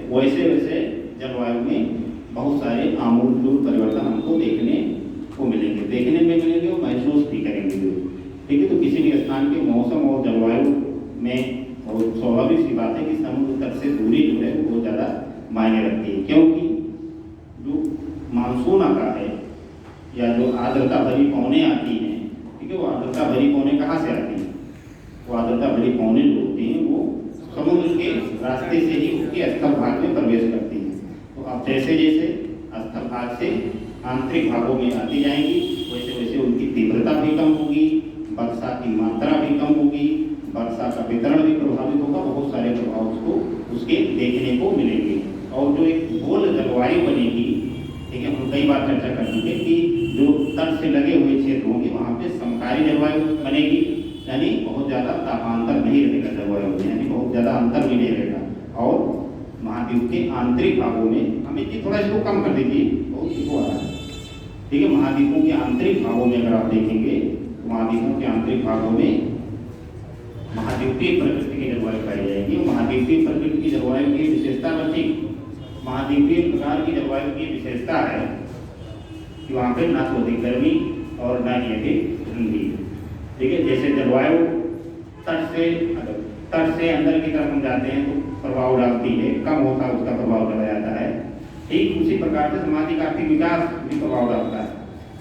वैसे वैसे जलवायु में बहुत सारे आमूल परिवर्तन हमको देखने को मिलेंगे, देखने में मिलेंगे और महसूस भी करेंगे। ठीक है, तो किसी भी स्थान के मौसम और जलवायु में और स्वाभाविक सी बात है कि समुद्र तट से दूरी जो है वो बहुत ज़्यादा मायने रखती है, क्योंकि जो मानसून आता है या जो आर्द्रता भरी पौने आती हैं, ठीक है, वो आर्द्रता भरी पौने कहाँ से आती हैं? वो आर्द्रता भरी पौने जो होती हैं वो समुद्र के रास्ते से ही उसके स्थल भाग में प्रवेश करती हैं। तो अब जैसे जैसे स्थल भाग से आंतरिक भागों में आती जाएंगी, वैसे वैसे उनकी तीव्रता भी कम होगी, वर्षा की मात्रा भी कम होगी, वर्षा का वितरण भी प्रभावित होगा, बहुत सारे प्रभाव उसको उसके देखने को मिलेंगे। और जो एक गोल जलवायु बनेगी, ठीक है, हम कई बार चर्चा कर चुके कि जो तट से लगे हुए क्षेत्र होंगे वहाँ पे समकारी जलवायु बनेगी, यानी बहुत ज़्यादा तापांतर नहीं रहेगा जलवायु में, यानी बहुत ज़्यादा अंतर भी नहीं रहेगा। और महाद्वीप के आंतरिक भागों में, अमित जी थोड़ा इसको कम कर दीजिए, बहुत इसको आ रहा है, ठीक है, महाद्वीपों के आंतरिक भागों में अगर आप देखेंगे तो महाद्वीपों के आंतरिक भागों में महाद्वीपीय प्रकृति की जलवायु पाई जाएगी। और महाद्वीपीय प्रकृति की जलवायु की विशेषता बची, महाद्वीपीय प्रकार की जलवायु की विशेषता है कि वहाँ पे ना तो अधिक गर्मी और ना ही अधिक ठंडी, ठीक है। जैसे जलवायु तट से अंदर की तरफ हम जाते हैं तो प्रभाव डालती है, कम होता है उसका प्रभाव डाला जाता है, ठीक उसी प्रकार से सामाजिक आर्थिक विकास भी प्रभाव डालता है।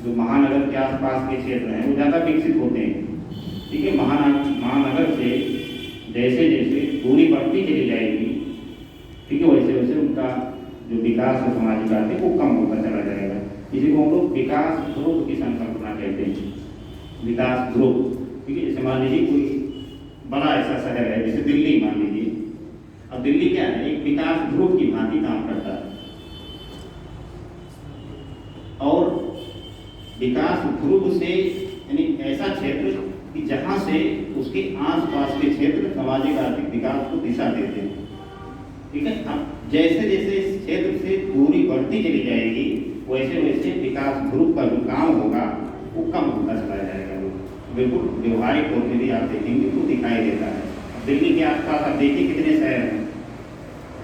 जो महानगर के आसपास के क्षेत्र हैं वो ज़्यादा विकसित होते हैं, ठीक है। महानगर से जैसे जैसे दूरी बढ़ती चली जाएगी, ठीक है, वैसे वैसे उनका जो विकास है सामाजिक आर्थिक वो कम होता चला जाएगा। इसी को हम लोग विकास ध्रुव की संकल्पना कहते हैं, विकास ध्रुव, ठीक है। जैसे मान लीजिए कोई बड़ा ऐसा शहर है जैसे दिल्ली मान लीजिए, अब दिल्ली क्या है, एक विकास ध्रुव की भांति काम करता है। और विकास ध्रुव से यानी ऐसा क्षेत्र कि जहाँ से उसके आसपास के क्षेत्र सामाजिक आर्थिक विकास को दिशा देते हैं, ठीक है। अब जैसे जैसे इस क्षेत्र से दूरी बढ़ती चली जाएगी वैसे वैसे विकास ध्रुव का जो काम होगा वो कम होता चला जाएगा। बिल्कुल व्यवहारिक तौर पर भी आप देखेंगे तो दिखाई देता है। दिल्ली के आसपास आप देखिए कितने शहर हैं,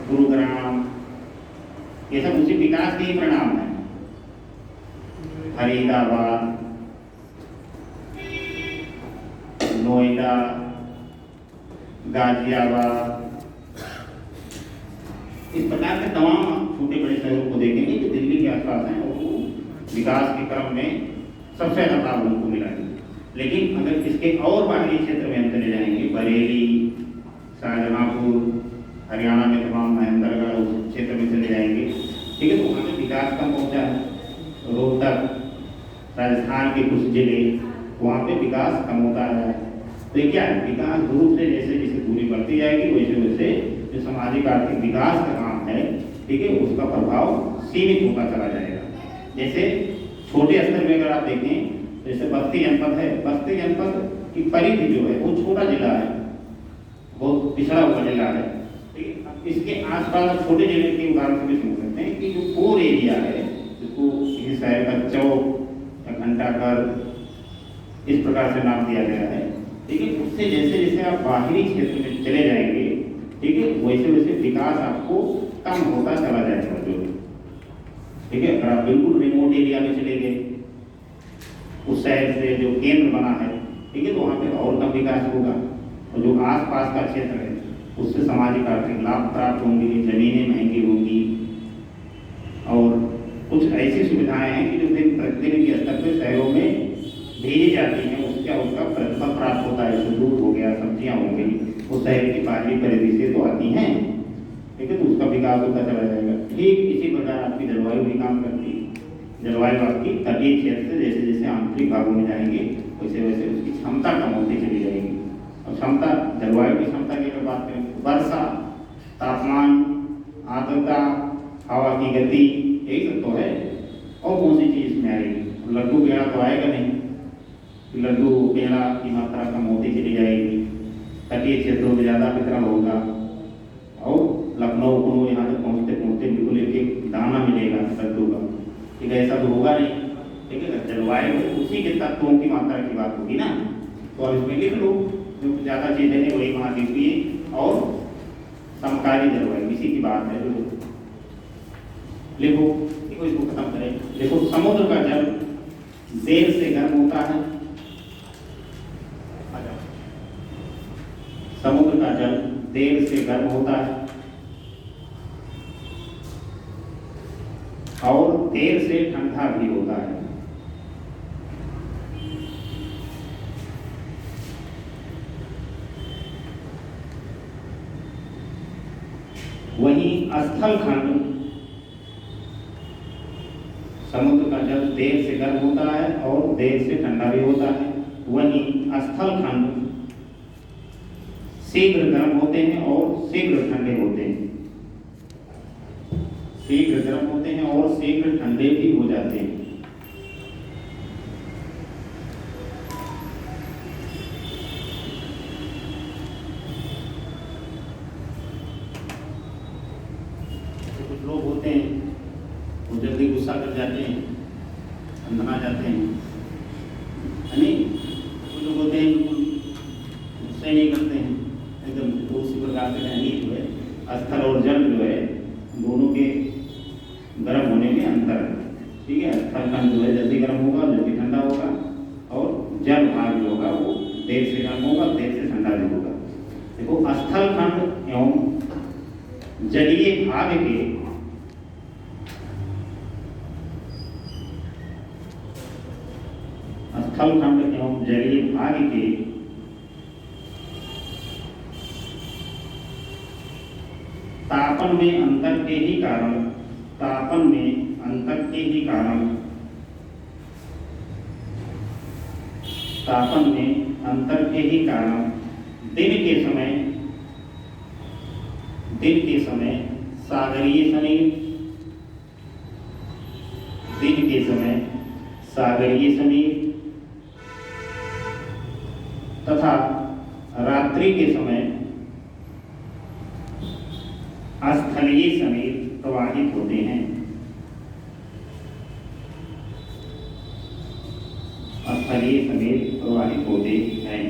गुरुग्राम, ये सब उसी विकास के ही परिणाम है। फरीदाबाद, नोएडा, गाजियाबाद, इस प्रकार के तमाम छोटे बड़े शहरों को देखेंगे जो दिल्ली के आसपास हैं और वो विकास के क्रम में सबसे ज़्यादा लाभ उनको मिला है। लेकिन अगर इसके और बाहरी क्षेत्र में हम चले जाएंगे, बरेली, शाहजहांपुर, हरियाणा में तमाम महेंद्रगढ़ उस क्षेत्र में चले जाएंगे, ठीक है, तो वहाँ पे विकास कम पहुँचा है। रोहतक, राजस्थान के कुछ जिले, वहाँ पे विकास कम होता है। तो क्या है, विकास ध्रुव से जैसे जैसे दूरी बढ़ती जाएगी वैसे वैसे जो सामाजिक आर्थिक विकास का काम है, ठीक है, उसका प्रभाव सीमित होता चला जाएगा। जैसे छोटे स्तर में अगर आप देखें, जैसे बस्ती जनपद है, बस्ती जनपद की परिधि जो है वो छोटा जिला है, बहुत पिछड़ा हुआ जिला है, ठीक है। इसके आसपास छोटे जिले के उदाहरण से भी समझ सकते हैं कि जो कोर एरिया है, जिसको किसी शहर का चौक या घंटाघर इस प्रकार से नाम दिया गया है, ठीक है। उससे जैसे जैसे आप बाहरी क्षेत्र में चले जाएंगे, ठीक है, वैसे वैसे विकास आपको कम होता चला जाएगा जो, ठीक है। अगर आप बिल्कुल रिमोट एरिया में चले गए, उस शहर से जो केंद्र बना है, ठीक है, तो वहाँ पे और कम विकास होगा। और जो आसपास का क्षेत्र है उससे सामाजिक आर्थिक लाभ प्राप्त होंगे, जमीनें महंगी होंगी और कुछ ऐसी सुविधाएं हैं कि जो दिन प्रतिदिन के स्तर पर शहरों में भेजी जाती हैं, उसका प्रतिफल प्राप्त होता है। जैसे दूध हो गया, सब्जियाँ हो गई, वो शहर की बाहरी परिधि से तो आती हैं, ठीक है, तो उसका विकास होता चला जाएगा। ठीक इसी प्रकार आपकी जलवायु भी काम करती है। जलवायु आपकी तटीय क्षेत्र से जैसे जैसे आंतरिक भागों में जाएंगे वैसे वैसे उसकी क्षमता कम होती चली जाएगी। और क्षमता, जलवायु की क्षमता की अगर बात करें तो वर्षा, तापमान, आर्द्रता, हवा की गति, यही सब तो है। और कौन सी चीज़ इसमें आएगी? लड्डू पेड़ा तो आएगा नहीं, लड्डू पेड़ा की मात्रा कम होती चली जाएगी, तटीय क्षेत्रों में ज़्यादा वितरण होगा और लखनऊ को यहाँ तक पहुँचते पहुँचते बिल्कुल एक दाना मिलेगा लड्डू का, ठीक है, ऐसा तो होगा नहीं, ठीक है। जलवायु उसी के तत्वों की मात्रा की बात होगी ना, तो अब इसमें लिख लो जो ज़्यादा चीज़ें हैं वही महाद्वीपीय और समकालीन जलवायु, इसी की बात है। लिखो लिखो, इसको खत्म करें। देखो, समुद्र का जल देर से गर्म होता है। समुद्र का जल देर से गर्म होता है और देर से ठंडा भी होता है। वहीं स्थल खंड, समुद्र का जल देर से गर्म होता है और देर से ठंडा भी होता है। वहीं स्थल खंड शीघ्र गर्म होते हैं और शीघ्र ठंडे होते हैं। शीघ्र गर्म होते हैं और शीघ्र ठंडे भी हो जाते हैं। तो कुछ लोग होते हैं वो जल्दी गुस्सा कर जाते हैं, अंधना जाते हैं, है नहीं? कुछ लोग होते हैं गुस्से नहीं करते हैं एकदम। तो उसी प्रकार से नहीं जो है स्थल और जल जो है दोनों के गर्म होने में अंतर है। ठीक है, स्थल खंड जो है जल्दी गर्म होगा, जल्दी ठंडा होगा, और जल भाग जो होगा वो देर से गर्म होगा, देर से ठंडा भी होगा। देखो, स्थल खंड एवं जलीय भाग के स्थल खंड एवं जलीय भाग के तापन में अंतर के ही कारण, तापन में अंतर के ही कारण, तापन में अंतर के ही कारण दिन के समय सागरीय समीर, दिन के समय सागरीय समीर तथा रात्रि के समय स्थलीय समीर प्रवाहित होते हैं। स्थलीय समीर प्रवाहित होते हैं।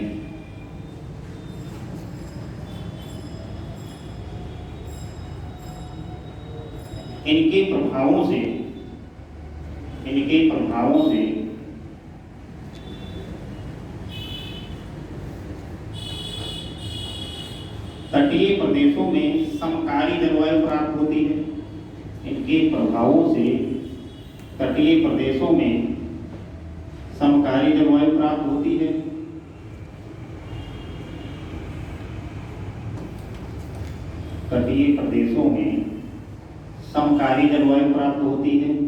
इनके प्रभावों से तटीय प्रदेशों में समकालीन जलवायु प्राप्त होती है। इनके प्रभावों से तटीय प्रदेशों में समकालीन जलवायु प्राप्त होती है। तटीय प्रदेशों में समकालीन जलवायु प्राप्त होती है।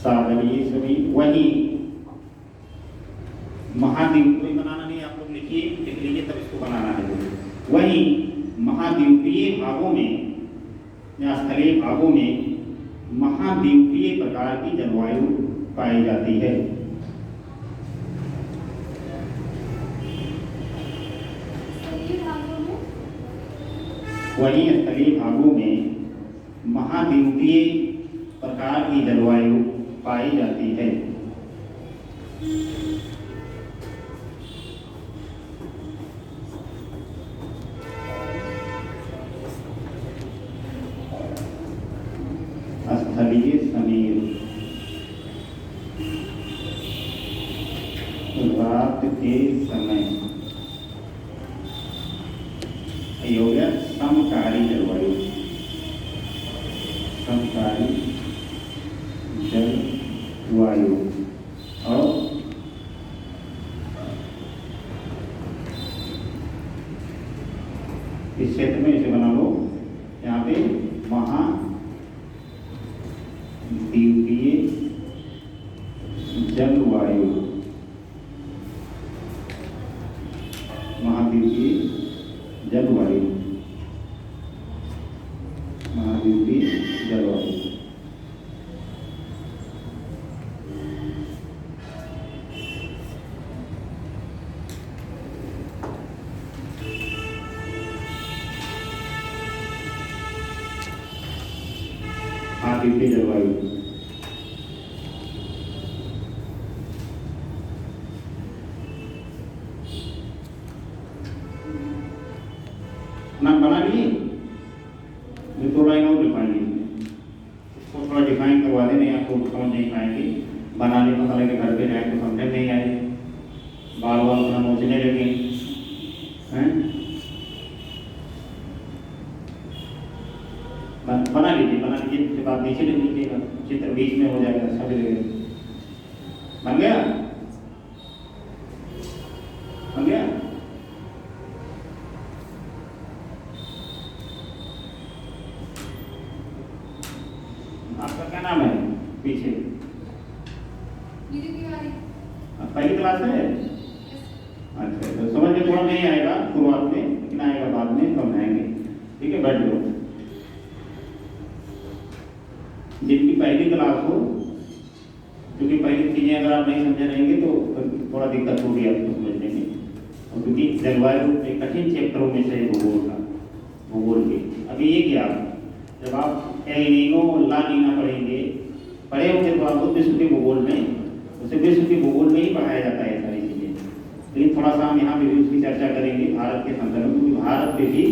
सागरीय समीर, वही महाद्वीपीय, बनाना नहीं, आप लोग लिख लीजिए तब इसको बनाना है। वही महाद्वीपीय भागों में या स्थलीय भागों में महाद्वीपीय प्रकार की जलवायु पाई जाती है। वहीं स्थलीय भागों में महाद्वीपीय प्रकार की जलवायु पाई जाती है। स्थलीय समीर रात के समय, हो गया समकालीन जलवायु, समकालीन जलवायु। और इस क्षेत्र में इसे बना लो, यहाँ पे महाद्वीपीय जलवायु, महाद्वीपीय जलवायु, महाद्वीपीय जलवायु। महाद्वीपीय जलवायु ना बना लिए, दो लाइन और लिखवाएंगे इसको थोड़ा डिफाइन करवा दें, नहीं आपको समझ नहीं पाएंगे। बनाने मसाले के घर पे जाए तो समझ नहीं आए, बाल बाल अपना नोचने लगे हैं। बना लीजिए उसके बाद नीचे लिख लीजिएगा, चित्र बीच में हो जाएगा, अच्छा भी लगेगा। बन गया बन गया। आपका क्या नाम है पीछे? पहली क्लास है। अच्छा तो समझ में थोड़ा नहीं आएगा शुरुआत में, लेकिन आएगा बाद में, समझाएंगे। ठीक है, बैठ लो। जिनकी पहली क्लास हो, क्योंकि पहली चीजें अगर आप नहीं समझे रहेंगे तो थोड़ा दिक्कत होगी आपको समझने में, और क्योंकि जलवायु एक कठिन चैप्टरों में से भूगोल के। अभी ये क्या, जब आप एल नीनो ला नीना पढ़े होंगे तो आपको विश्व के भूगोल में, उसे विश्व के भूगोल में ही पढ़ाया जाता है सारी चीजें। लेकिन थोड़ा सा हम यहाँ पे भी उसकी चर्चा करेंगे भारत के संदर्भ में, क्योंकि भारत पे भी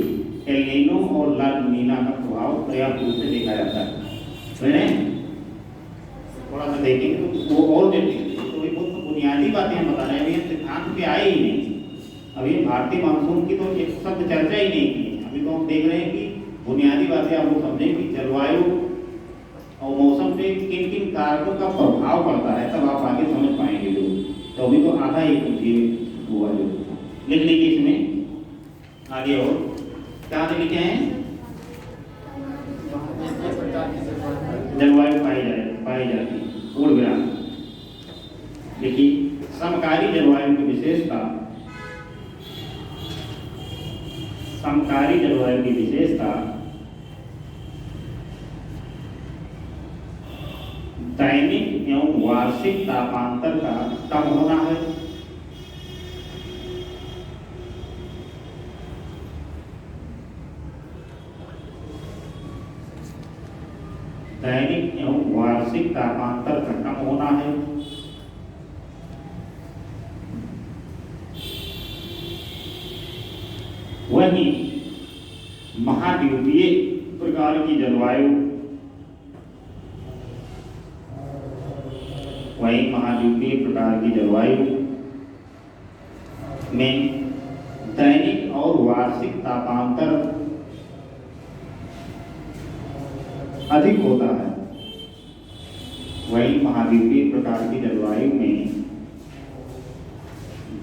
एल नीनो और ला नीना का प्रभाव पर्याप्त रूप से देखा जाता है। थोड़ा सा देखेंगे तो वो और देखेंगे, तो ये बहुत बुनियादी बातें हम बता रहे हैं, अभी हम सिद्धांत पे आए ही नहीं। अभी भारतीय मानसून की तो एक शब्द चर्चा ही नहीं की, अभी तो हम देख रहे हैं कि बुनियादी बातें आप लोग समझें कि जलवायु और मौसम पे किन किन कारकों का प्रभाव पड़ता है, तब आप आगे समझ पाएंगे लोग। तो अभी तो आधा ही हुआ जो लिख लीजिए इसमें आगे। और क्या लिखे हैं? जलवायु पाई जाती पूर्ण विराम। देखिए, समकारी जलवायु की विशेषता, समकारी जलवायु की विशेषता दैनिक एवं वार्षिक तापांतर का कम होना है। दैनिक एवं वार्षिक तापांतर का कम होना है। वहीं महाद्वीपीय प्रकार की जलवायु, में दैनिक और वार्षिक तापांतर अधिक होता है। वही महाद्वीपीय प्रकार की जलवायु में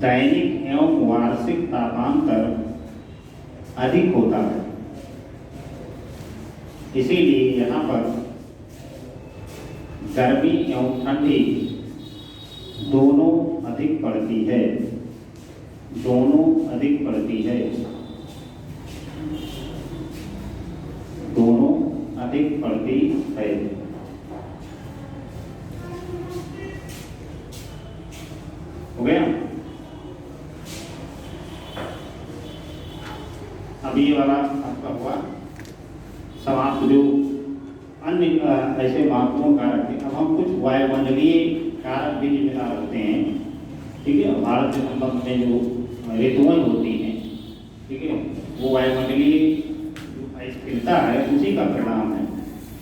दैनिक एवं वार्षिक तापांतर अधिक होता है। इसीलिए यहाँ पर गर्मी एवं ठंडी दोनों अधिक पड़ती है, दोनों अधिक पड़ती है, दोनों अधिक पड़ती है। हो गया? अब ये वाला आपका हुआ समाप्त। जो अन्य ऐसे महत्वपूर्ण कारक थे, अब हम कुछ वायुमंडलीय कारक भी जिम्मेदार होते हैं। ठीक है, भारत के संबंध में जो ऋतुएं होती हैं, ठीक है, वो वायुमंडलीय जो स्थिरता है उसी का परिणाम है।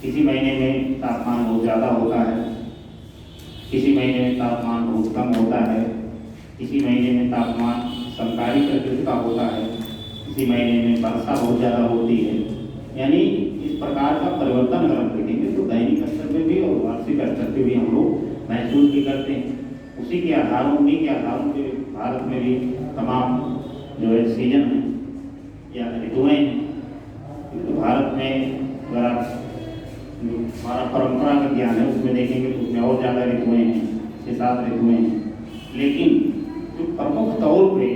किसी महीने में तापमान बहुत ज़्यादा होता है, किसी महीने में तापमान बहुत कम होता है, किसी महीने में तापमान समकारी प्रकृति का होता है, किसी महीने में वर्षा बहुत ज़्यादा होती है। यानी इस प्रकार का परिवर्तन अगर हम देखेंगे तो दैनिक स्तर पर भी और वार्षिक स्तर पर भी हम लोग महसूस भी करते हैं। उसी के आधारों पे भारत में भी तमाम जो है सीजन है या ऋतुएँ हैं। तो भारत में अगर आप हमारा परंपरागत ज्ञान है उसमें देखेंगे तो उसमें और ज़्यादा ऋतुएँ हैं, 6-7 ऋतुएँ हैं। लेकिन जो प्रमुख तौर पे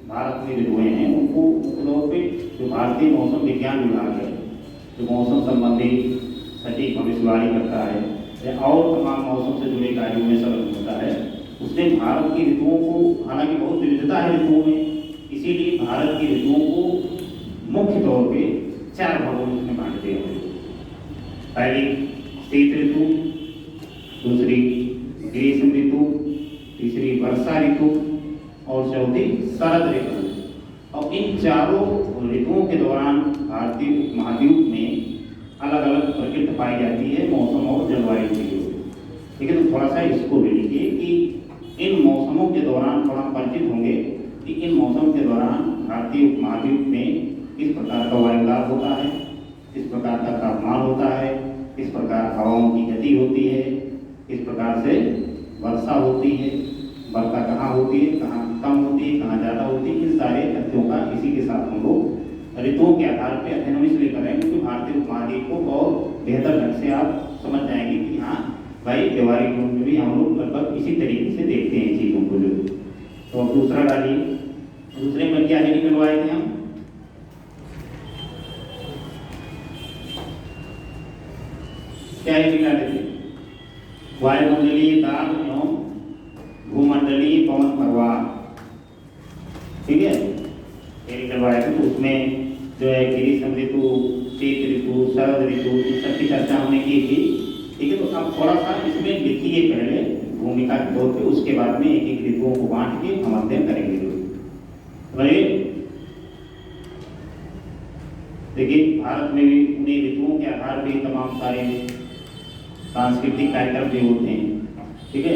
भारत में ऋतुएँ हैं उनको मुख्य तौर पे जो भारतीय मौसम विज्ञान विभाग है, जो मौसम संबंधी सटीक भविष्यवाणी करता है या और तमाम मौसम से जुड़े कार्यों में संलग्न होता है, उसने भारत की ऋतुओं को, हालांकि बहुत विविधता है ऋतुओं में, इसीलिए भारत की ऋतुओं को मुख्य तौर पे 4 भागों में उसने बांट दिया है। पहली शीत ऋतु, दूसरी ग्रीष्म ऋतु, तीसरी वर्षा ऋतु और चौथी शरद ऋतु। और इन चारों ऋतुओं के दौरान भारतीय उपमहाद्वीप में अलग अलग प्रकृति पाई जाती है मौसम और जलवायु के लिए। ठीक है, तो थोड़ा सा इसको भी लिखिए कि इन मौसमों के दौरान थोड़ा परिचित होंगे कि इन मौसम के दौरान भारतीय उपमहाद्वीप में किस प्रकार का वायुलाभ होता है, किस प्रकार का तापमान होता है, किस प्रकार हवाओं की गति होती है, किस प्रकार से वर्षा होती है, वर्षा कहाँ होती है, कहाँ कम होती है, कहाँ ज़्यादा होती है। इन सारे तथ्यों का इसी के साथ हम लोग ऋतुओं के आधार पर अध्ययन हम इसलिए करेंगे क्योंकि भारतीय उपमहाद्वीप को और बेहतर ढंग से आप समझ जाएंगे कि हाँ भाई व्यवहारिक रूप में भी हम लोग लगभग इसी तरीके से देखते हैं चीज़ों को। जो तो अब दूसरा डालिए, दूसरे में क्या हेडिंग करवाए थे हम? क्या हेडिंग डाले थे? वायुमंडलीय दाब एवं भूमंडलीय पवन प्रवाह। ठीक है, हेडिंग करवाए थे। तो उसमें जो है ग्रीष्म ऋतु, शीत ऋतु, शरद ऋतु, इस सब की चर्चा हमने की थी। ठीक है, तो अब थोड़ा सा इसमें लिखिए पहले भूमिका के तौर पे, उसके बाद में एक एक ऋतुओं को बांट के हम अध्ययन करेंगे। देखिए भारत में भी उन्हीं ऋतुओं के आधार पर तमाम सारे सांस्कृतिक कार्यक्रम भी होते हैं। ठीक है,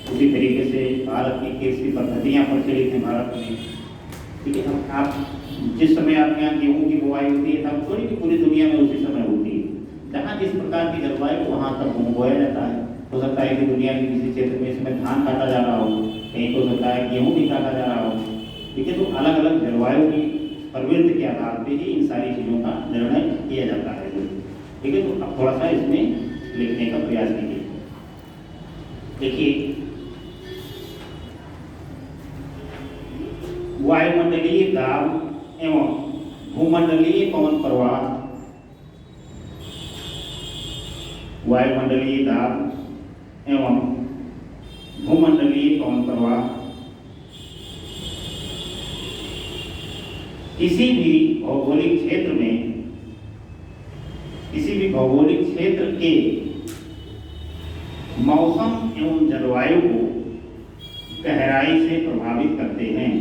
उसी तरीके से भारत की कृषि पद्धतियाँ प्रचलित हैं भारत में। ठीक है, अब आप जिस समय आपके यहाँ गेहूँ की बुआई होती है तब थोड़ी भी पूरी दुनिया में उसी समय होती है। जहाँ जिस प्रकार की जलवायु वहाँ तक बोया जाता है। हो सकता है कि दुनिया के किसी क्षेत्र में इस समय धान काटा जा रहा हो, कहीं हो सकता है गेहूँ भी काटा जा रहा हो। ठीक है, तो अलग अलग जलवायु की प्रवृत्ति के आधार पर ही इन सारी चीज़ों का निर्णय किया जाता है। ठीक है, तो अब थोड़ा सा इसमें लिखने का प्रयास कीजिए। देखिए वायुमंडलीय दाब एवं भूमंडलीय पवन प्रवाह। वायुमंडलीय दाब एवं भूमंडलीय पवन प्रवाह किसी भी भौगोलिक क्षेत्र में, किसी भी भौगोलिक क्षेत्र के मौसम एवं जलवायु को गहराई से प्रभावित करते हैं।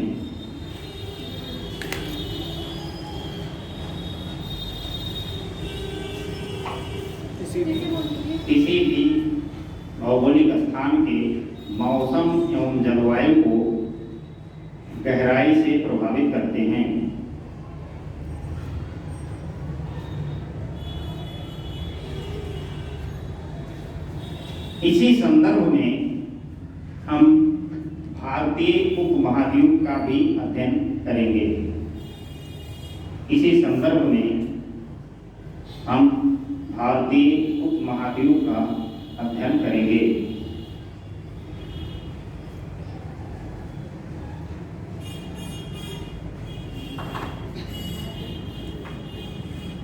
किसी भी भौगोलिक स्थान के मौसम एवं जलवायु को गहराई से प्रभावित करते हैं। इसी संदर्भ में हम भारतीय उपमहाद्वीप का भी अध्ययन करेंगे। इसी संदर्भ में हम भारतीय उपमहाद्वीप का अध्ययन करेंगे।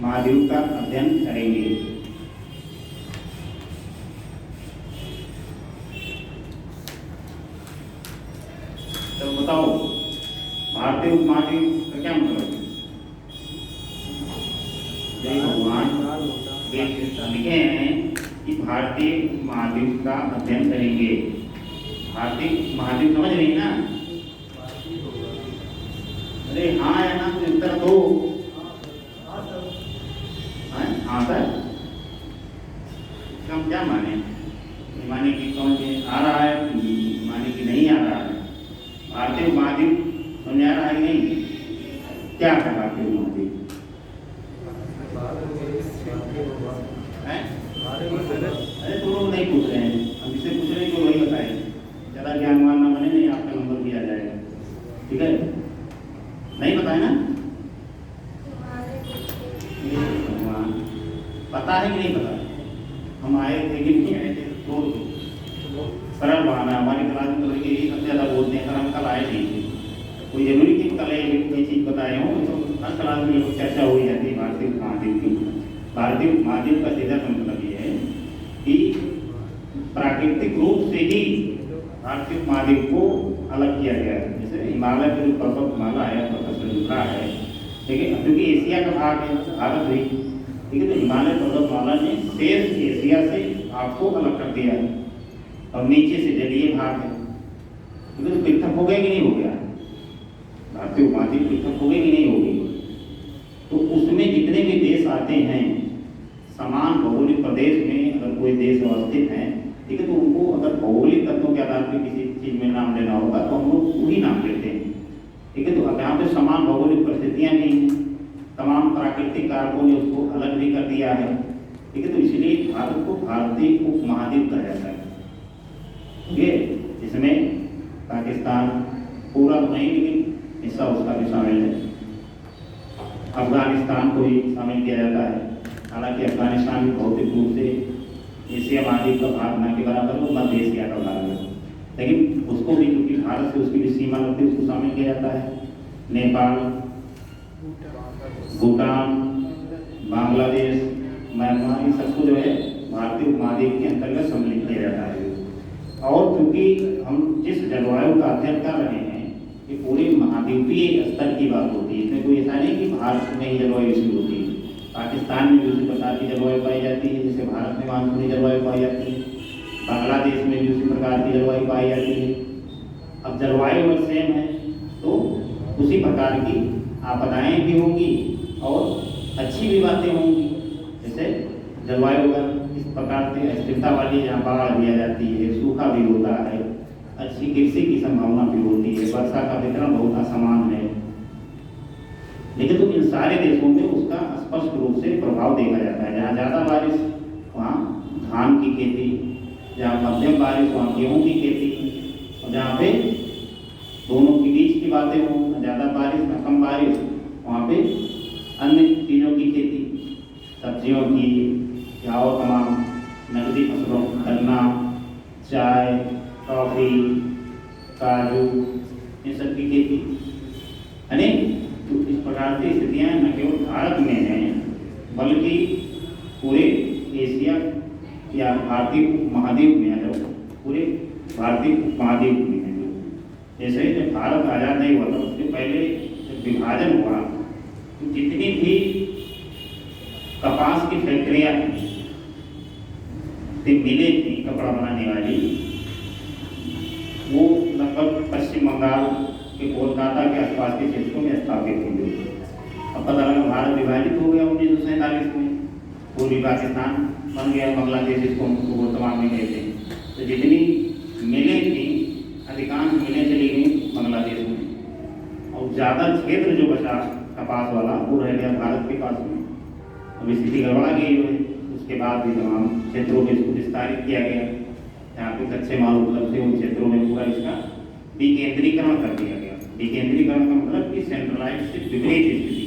महाद्वीप का अध्ययन करेंगे। तो बताओ भारतीय उपमहाद्वीप का क्या मतलब है? जय भगवान लिखे हैं कि भारतीय उपमहाद्वीप का अध्ययन करेंगे। भारतीय महाद्वीप समझ रही ना? अरे हाँ या ना तो उत्तर दो। हाँ सर, इसका हम क्या माने? माने कि कौन से आ रहा है, माने कि नहीं आ रहा है? भारतीय उपमहाद्वीप समझ आ रहा है नहीं? क्या है भारतीय उपमहाद्वीप? अरे तुम लोग नहीं पूछ रहे हैं, हम जिससे पूछ रहे हैं तो वही बताएं। ज़्यादा ज्ञानवान ना बने, नहीं आपका नंबर दिया जाएगा। ठीक है, नहीं बताए ना? पता है कि नहीं पता? हम आए थे कि नहीं आए थे? तो सरल बहाना। हमारी क्लास में तो यही सबसे ज़्यादा बोलते हैं, सर हम कल आए नहीं थे। कोई जरूरी थी कल कोई चीज़ बताए हो तो हर क्लास में चर्चा हो जाती है भारतीय उपमहाद्वीप की। भारतीय उपमहाद्वीप का सीधा मतलब ये है कि प्राकृतिक रूप से ही भारतीय उपमहाद्वीप को अलग किया गया है। जैसे हिमालय का जो पर्वतमाला है, पर्वतश्रृंखला है, ठीक है, क्योंकि एशिया का भाग है भारत भी। ठीक है, तो हिमालय पर्वतमाला ने शेष एशिया से आपको अलग कर दिया है और नीचे से जलीय भाग है। तो पृथक हो गया कि नहीं हो गया? भारतीय उपमहाद्वीप की तक होगी कि नहीं होगी। तो उसमें जितने भी देश आते हैं, समान भौगोलिक प्रदेश में अगर कोई देश अवस्थित है, ठीक है, तो उनको अगर भौगोलिक तत्वों के आधार पर किसी चीज़ में नाम लेना होगा तो हम लोग वही नाम लेते हैं, ठीक है। तो अब यहाँ पे समान भौगोलिक परिस्थितियाँ भी हैं, तमाम प्राकृतिक कारकों ने उसको अलग भी कर दिया है, ठीक है। तो इसलिए भारत को भारतीय उपमहाद्वीप कहा जाता है, ठीक है। इसमें पाकिस्तान पूरा तो नहीं लेकिन हिस्सा उसका भी शामिल है, अफगानिस्तान को भी शामिल किया जाता है। हालांकि अफगानिस्तान भी भौतिक रूप से एशिया महाद्वीप का भाग न के बराबर हो, मध्य एशिया का भाग है, लेकिन उसको भी क्योंकि भारत से उसकी भी सीमा लगती है उसको शामिल किया जाता है। नेपाल, भूटान, बांग्लादेश, म्यांमार, इन सबको जो है भारतीय उपमहाद्वीप के अंतर्गत सम्मिलित किया जाता है। और क्योंकि हम जिस जलवायु का अध्ययन कर रहे हैं ये पूरे महाद्वीपीय स्तर की बात होती है, इसमें कोई ऐसा नहीं कि भारत में ही जलवायु शुरू होती है। पाकिस्तान में भी उसी प्रकार की जलवायु पाई जाती है जैसे भारत में मानसूनी जलवायु पाई जाती है, बांग्लादेश में भी उसी प्रकार की जलवायु पाई जाती है। अब जलवायु अगर सेम है तो उसी प्रकार की आपदाएं भी होंगी और अच्छी भी बातें होंगी। जैसे जलवायु अगर इस प्रकार से स्थिरता वाली यहाँ बाढ़ भी आ जाती है, सूखा भी होता है, अच्छी कृषि की संभावना भी होती है, वर्षा का वितरण बहुत असमान है, लेकिन तो इन सारे देशों में उसका स्पष्ट रूप से प्रभाव देखा जाता है। जहाँ ज़्यादा बारिश वहाँ धान की खेती, जहाँ मध्यम बारिश वहाँ गेहूँ की खेती, और जहाँ पे दोनों के बीच की बातें हों, न ज़्यादा बारिश न कम बारिश, वहाँ पे अन्य चीज़ों की खेती, सब्जियों की या और तमाम नकदी फसलों, गन्ना, चाय, कॉफ़ी, काजू, इन सब की खेती है। तो इस प्रकार की स्थितियाँ न केवल भारत में हैं बल्कि पूरे एशिया या भारतीय उपमहाद्वीप में है, जो पूरे भारतीय उपमहाद्वीप में है। जैसे जब भारत आज़ाद नहीं हुआ था उसके पहले जब विभाजन हुआ तो जितनी भी कपास की फैक्ट्रियाँ मिलें थी कपड़ा बनाने वाली, वो लगभग पश्चिम बंगाल के कोलकाता के आसपास के क्षेत्रों में स्थापित हुई। अब पता लगा भारत विभाजित हो गया 1947 में, पूर्वी पाकिस्तान बन गया, बांग्लादेश इसको वर्तमान में कहते हैं। तो जितनी मिलें थी अधिकांश मिलें चली गई बांग्लादेश में, और ज़्यादा क्षेत्र जो बचा कपास वाला वो रह गया भारत के पास में। अब स्थिति गड़बड़ा गई है, उसके बाद भी तमाम क्षेत्रों में इसको विस्तारित किया गया, जहाँ पे कच्चे माल उपलब्ध थे उन क्षेत्रों में पूरा इसका विकेंद्रीकरण कर दिया गया। विकेंद्रीकरण का मतलब कि सेंट्रलाइज से विपरीत स्थिति,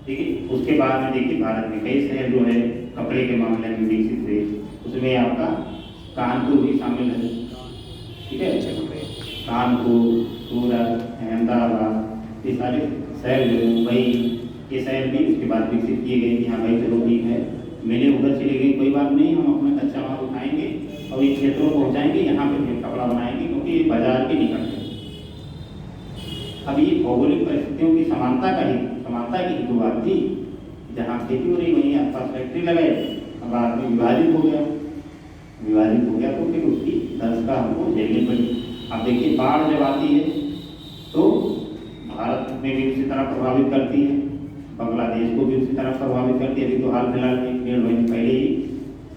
ठीक है। उसके बाद में देखिए भारत में कई शहर जो है कपड़े के मामले में विकसित हुए, उसमें आपका कानपुर भी शामिल है, ठीक है। कानपुर, सूरत, अहमदाबाद, ये सारे शहर जो मुंबई, ये शहर भी उसके बाद विकसित किए गए। यहाँ भाई चलो ठीक है, मिलें उधर चली गई, कोई बात नहीं, हम अपना कच्चा माल उठाएंगे और इन क्षेत्रों को पहुँचाएंगे, यहाँ पे फिर कपड़ा बनाएंगे क्योंकि ये बाजार के निकट है। अब ये भौगोलिक परिस्थितियों की समानता की ही तो बात थी। जहाँ खेती हो रही वहीं आसपास फैक्ट्री लगाए, अब बाद में विभाजित हो गया तो फिर उसकी दर्द का हमको झेलनी पड़ी। अब देखिए बाढ़ जब आती है तो भारत में भी उसी तरह प्रभावित करती है, बांग्लादेश को भी उसी तरह प्रभावित करती है। अभी तो हाल फिलहाल में 1.5 महीने पहले ही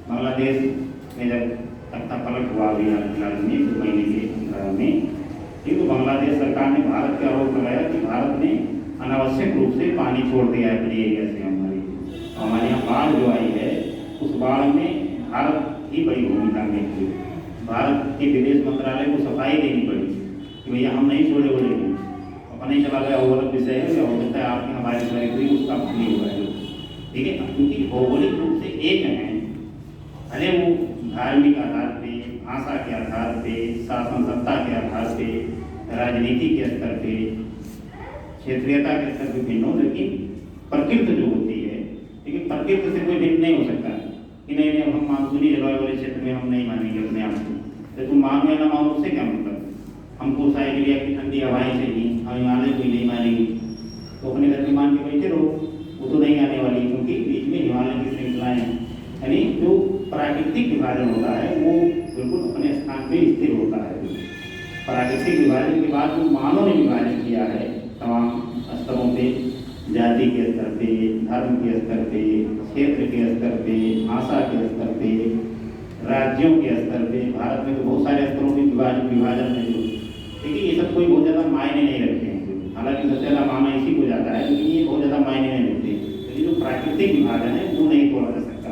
बांग्लादेश में जब तख्ता पलट हुआ अभी हाल फिलहाल में 2 महीने के अंतराल में, तो बांग्लादेश सरकार ने भारत पे आरोप लगाया कि भारत ने अनावश्यक रूप से पानी छोड़ दिया है अपने एरिया से। हमारे यहाँ बाढ़ जो आई है उस बाढ़ में भारत ही बड़ी भूमिका निभाई। भारत के विदेश मंत्रालय को सफाई देनी पड़ी कि भैया हम नहीं छोड़े बोलेंगे, अपना ही चला गया वो अलग विषय है, या हो सकता है आपकी हमारी सफाई हुई उसका नहीं हुआ है, ठीक है। क्योंकि भौगोलिक रूप से एक है, भले वो धार्मिक आधार पे, भाषा के आधार पे, शासन सत्ता के आधार पे, राजनीति के स्तर पे, क्षेत्रीयता के स्तर पे भिन्न हो, लेकिन प्रकृति जो होती है, ठीक है, प्रकृति से कोई भिन्न नहीं हो सकता कि नहीं हम मानसूनी जलवायु वाले क्षेत्र में हम नहीं मानेंगे अपने आप को। तो तुम मानो या ना मानो उससे क्या मतलब, हमको साइबेरिया की ठंडी हवाएं चाहिए, हम हिमालय को नहीं मानेंगे, तो अपने घर में मान के बैठे रहो, वो तो नहीं आने वाली, क्योंकि बीच में हिमालय की श्रृंखलाएं हैं। यानी जो प्राकृतिक विभाजन होता है वो बिल्कुल अपने स्थान पे स्थिर होता है। प्राकृतिक विभाजन के बाद जो मानव ने विभाजन किया है तमाम स्तरों पे, जाति के स्तर पे, धर्म के स्तर पे, क्षेत्र के स्तर पे, भाषा के स्तर पे, राज्यों के स्तर पे। भारत में तो बहुत सारे स्तरों पे विभाजन है जो, देखिए ये सब कोई बहुत ज़्यादा मायने नहीं रखते हैं। हालांकि सबसे ज़्यादा माना इसी को जाता है, लेकिन ये बहुत ज़्यादा मायने नहीं रखते। लेकिन जो प्राकृतिक विभाजन है वो नहीं तोड़ा जा सकता,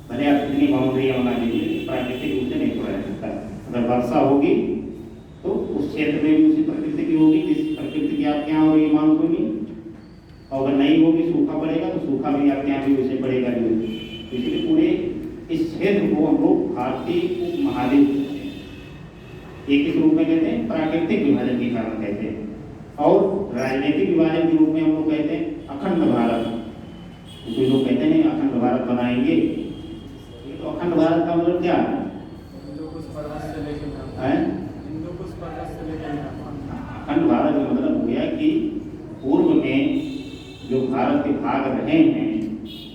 भले आप इतनी बाउंड्री बना दीजिए, प्राकृतिक रूप से नहीं तोड़ा जा सकता। अगर वर्षा होगी तो उस क्षेत्र में भी उसी प्रकृति की होगी जिस प्रकृति की आपके यहाँ हो रही मानसून की, और अगर नहीं होगी, सूखा पड़ेगा तो सूखा भी आपके यहाँ भी वैसे पड़ेगा नहीं। तो इसलिए पूरे इस क्षेत्र को हम लोग भारतीय उपमहाद्वीप एक इस रूप में कहते हैं, प्राकृतिक विभाजन के कारण कहते हैं, और राजनीतिक विभाजन के रूप में हम लोग कहते हैं अखंड भारत। तो कोई लोग कहते हैं अखंड भारत बनाएंगे, तो अखंड भारत का मतलब क्या है? अखंड भारत का मतलब हो गया कि पूर्व में जो भारत के भाग रहे हैं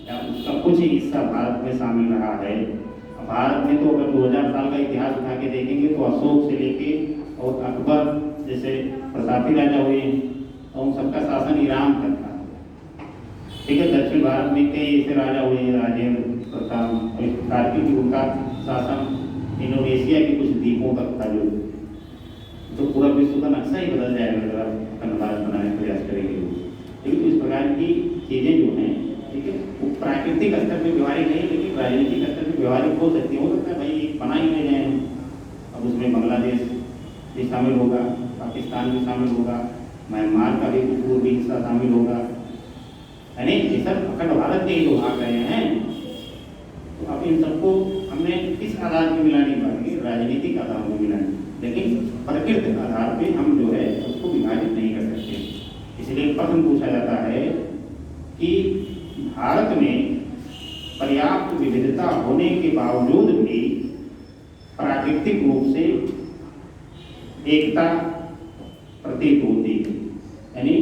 या उसका कुछ हिस्सा भारत में शामिल रहा है। भारत में तो अगर 2000 साल का इतिहास उठा के देखेंगे तो अशोक से लेके और अकबर जैसे प्रतापी राजा हुए और उन सबका शासन ईरान तक था। ठीक है, दक्षिण भारत में कई ऐसे राजा हुए हैं, राजेंद्र प्रताप, इस प्रकार की उनका शासन इंडोनेशिया के कुछ द्वीपों तक था, जो तो पूरा विश्व का नक्शा ही बदल जाएगा अगर आप अखंड भारत बनाने का प्रयास करेंगे। लेकिन तो इस प्रकार की चीज़ें जो हैं, ठीक है, वो प्राकृतिक स्तर पर व्यवहारिक नहीं, लेकिन राजनीतिक स्तर पर व्यवहारिक हो सकती है। हो सकता है भाई एक बना ही नहीं जाए, अब उसमें बांग्लादेश भी शामिल होगा, पाकिस्तान भी शामिल होगा, म्यांमार का भी पूर्वी हिस्सा शामिल होगा, यानी ये सब अखंड भारत के ही लोग आ गए हैं। तो अब इन सबको हमने किस आधार पर मिला नहीं पाएंगे, राजनीतिक आधार पर मिलाएंगे, लेकिन प्रकृति आधार पे हम जो है उसको विभाजित नहीं कर सकते। इसलिए प्रश्न पूछा जाता है कि भारत में पर्याप्त विविधता होने के बावजूद भी प्राकृतिक रूप से एकता प्रतीत होती है, यानी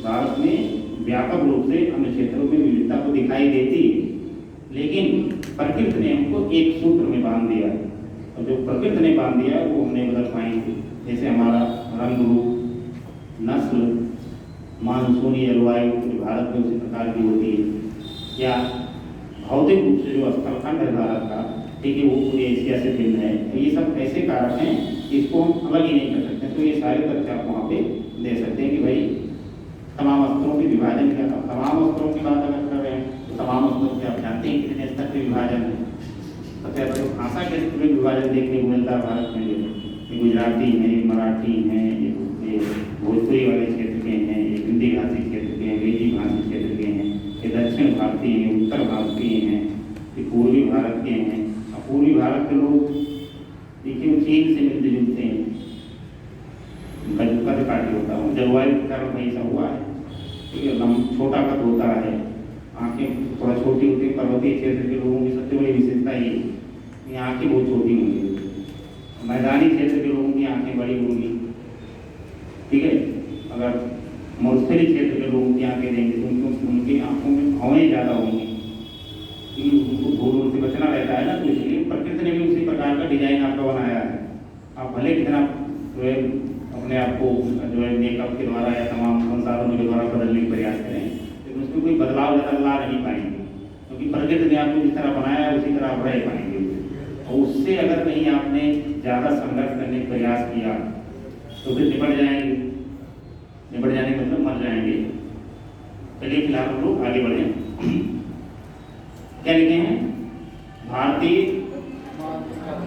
भारत में व्यापक रूप से अन्य क्षेत्रों में विविधता को दिखाई देती है, लेकिन प्रकृति ने हमको एक सूत्र में बांध दिया है, और जो प्रकृति ने बांध दिया है वो हम नहीं बदल पाएंगे। जैसे हमारा रंग रूप, नस्ल, मानसूनी जलवायु भारत में उसी प्रकार की होती है, या भौतिक रूप से जो स्थलखंड है भारत का, ठीक है, वो पूरी एशिया से भिन्न है। तो ये सब ऐसे कारक हैं कि इसको हम अलग ही नहीं कर सकते। तो ये सारे तथ्य आप वहाँ पे दे सकते हैं कि भाई तमाम स्तरों के विभाजन क्या था। तमाम स्तरों की बात अगर कर रहे हैं तो तमाम स्तरों के आप जानते हैं कितने स्तर के विभाजन है। सबसे ज़्यादा तो भाषा के स्तर में विभाजन देखने को मिलता है भारत में, जो गुजराती हैं, मराठी हैं, ये भोजपुरी वाले क्षेत्र के हैं, ये हिंदी भाषी क्षेत्र के हैं, अंग्रेजी भाषी क्षेत्र के हैं, ये दक्षिण भारतीय हैं, उत्तर भारतीय हैं, ये पूर्वी भारत के हैं। और पूर्वी भारत के लोग देखिए चीन से मिलते जुलते हैं, उनका जो कद काटी होता है जलवायु के कारण ऐसा हुआ है। ठीक है, छोटा कद होता है, आँखें थोड़ा छोटी होती है। पर्वतीय क्षेत्र के लोगों की सबसे बड़ी विशेषता ये आँखें बहुत छोटी होंगी। मैदानी क्षेत्र के लोगों की आँखें बड़ी होंगी। ठीक है, अगर मरुस्थलीय क्षेत्र के लोगों की आँखें देंगे तो उनकी आँखों में भौएं ज़्यादा होंगी, क्योंकि उनको धूल से बचना रहता है ना। तो इसलिए प्रकृति ने भी उसी प्रकार का डिजाइन आपका बनाया है। आप भले कितना जो है अपने आप को जो है मेकअप के द्वारा या तमाम संसाधनों के द्वारा बदलने का प्रयास करें, लेकिन उसमें कोई बदलाव ज़्यादा ला नहीं पाएंगे, क्योंकि प्रकृति ने आपको जिस तरह बनाया है उसी तरह आप रह पाएंगे। और उससे अगर नहीं आपने ज़्यादा संघर्ष करने का प्रयास किया तो फिर निपट जाएंगे। निपट जाने का मतलब मर जाएंगे। चलिए फिलहाल हम लोग आगे बढ़े। क्या लिखे हैं? भारतीय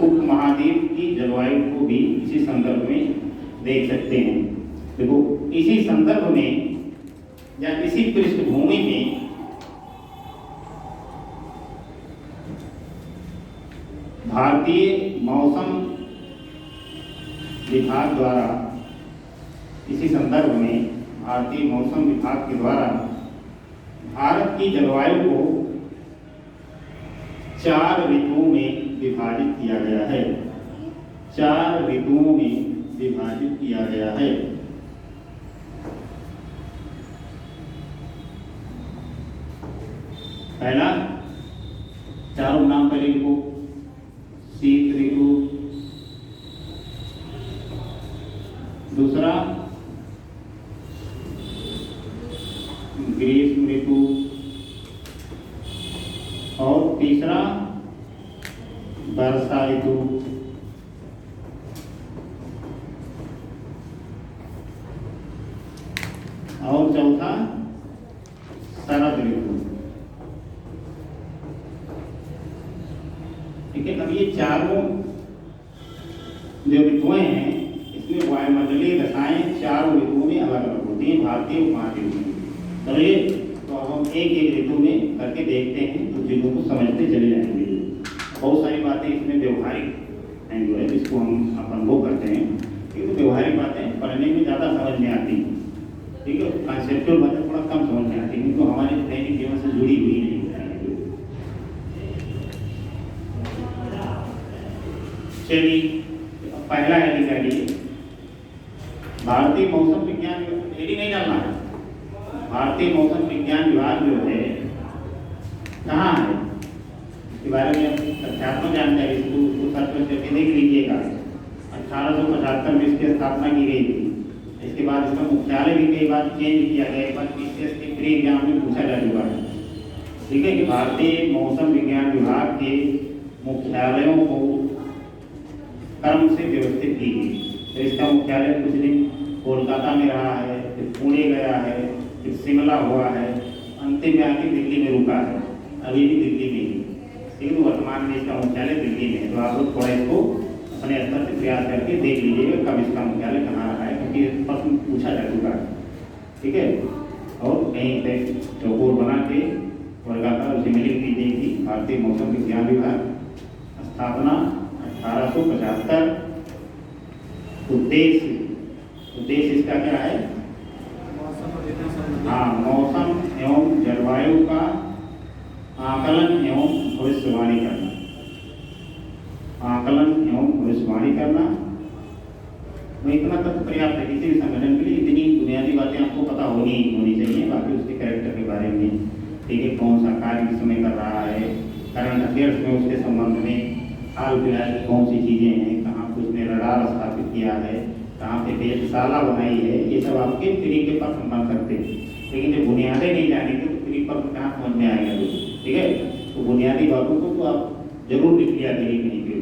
उपमहाद्वीप की जलवायु को भी इसी संदर्भ में देख सकते हैं। देखो, इसी संदर्भ में या इसी पृष्ठभूमि में भारतीय मौसम विभाग द्वारा, इसी संदर्भ में भारतीय मौसम विभाग के द्वारा भारत की जलवायु को 4 ऋतुओं में विभाजित किया गया है। 4 ऋतुओं में विभाजित किया गया है। पहला, चारों नाम पहले लिखो। शीत ऋतु, दूसरा ग्रीष्म ऋतु, और तीसरा वर्षा ऋतु, और चौथा शरद ऋतु। ठीक है, अब ये चारों जो ऋतुएं हैं इसमें वायुमंडलीय दशाएं चारों ऋतुओं में अलग अलग होती हैं, भारतीय उपमहाद्वीप में। चलिए तो अब हम एक एक ऋतु में करके देखते हैं, तो चीज़ों को समझते चले जाएंगे। बहुत सारी बातें इसमें व्यवहारिक हैं जो है, जिसको हम अनुभव करते हैं, क्योंकि तो व्यवहारिक बातें पढ़ने में ज़्यादा समझ में आती हैं। ठीक है, कॉन्सेप्चुअल बातें थोड़ा कम समझ में आती है, क्योंकि हमारे दैनिक जीवन से जुड़ी हुई नहीं होती। चलिए पहला है निकालिए, भारतीय मौसम विज्ञान, एडी नहीं डालना है, भारतीय मौसम विज्ञान विभाग जो है कहाँ है, इसके बारे में तथ्यात्मक जानकारी इसको सर्च करके देख लीजिएगा। 1875 में इसकी स्थापना की गई थी। इसके बाद इसका मुख्यालय भी कई बार चेंज किया गया, एक बार पीसीएस के प्री एग्जाम में पूछा जा चुका है। ठीक है, कि भारतीय मौसम विज्ञान विभाग के मुख्यालयों को क्रम से व्यवस्थित की गई। तो इसका मुख्यालय कुछ दिन कोलकाता में रहा है, फिर पुणे गया है, फिर शिमला हुआ है, अंतिम में आके दिल्ली में रुका है, अभी भी दिल्ली में ही। लेकिन वर्तमान में इसका मुख्यालय दिल्ली में है। तो आप लोग थोड़ा इसको अपने स्तर से प्रयास करके देख लीजिएगा कब इसका मुख्यालय कहाँ रहा है, क्योंकि प्रश्न पूछा जा चुका है। ठीक है, और कहीं पे चौकोर बना के वर्गाकार उसे लिख लीजिए कि भारतीय मौसम विज्ञान विभाग स्थापना 1875। उद्देश्य इसका क्या है? हाँ, मौसम एवं जलवायु का आकलन एवं भविष्यवाणी करना, आकलन एवं भविष्यवाणी करना। तो इतना तक पर्याप्त है किसी भी संगठन के लिए। इतनी बुनियादी बातें आपको पता होनी चाहिए। बाकी उसके कैरेक्टर के बारे में, ठीक है, कौन सा कार्य किस समय कर रहा है, करंट अफेयर्स में उसके संबंध में हाल फिलहाल की कौन सी चीज़ें हैं, कहाँ पर उसने रडार स्थापित किया है, कहाँ पे वेधशाला बनाई है, ये सब आपके फ्री के पर बन सकते हैं। लेकिन जब बुनियादें नहीं जानेंगे तो फ्री पर कहाँ समझ में आएगा। ठीक है, तो बुनियादी बातों को तो आप जरूर लिख लिया करिए कहीं के लिए।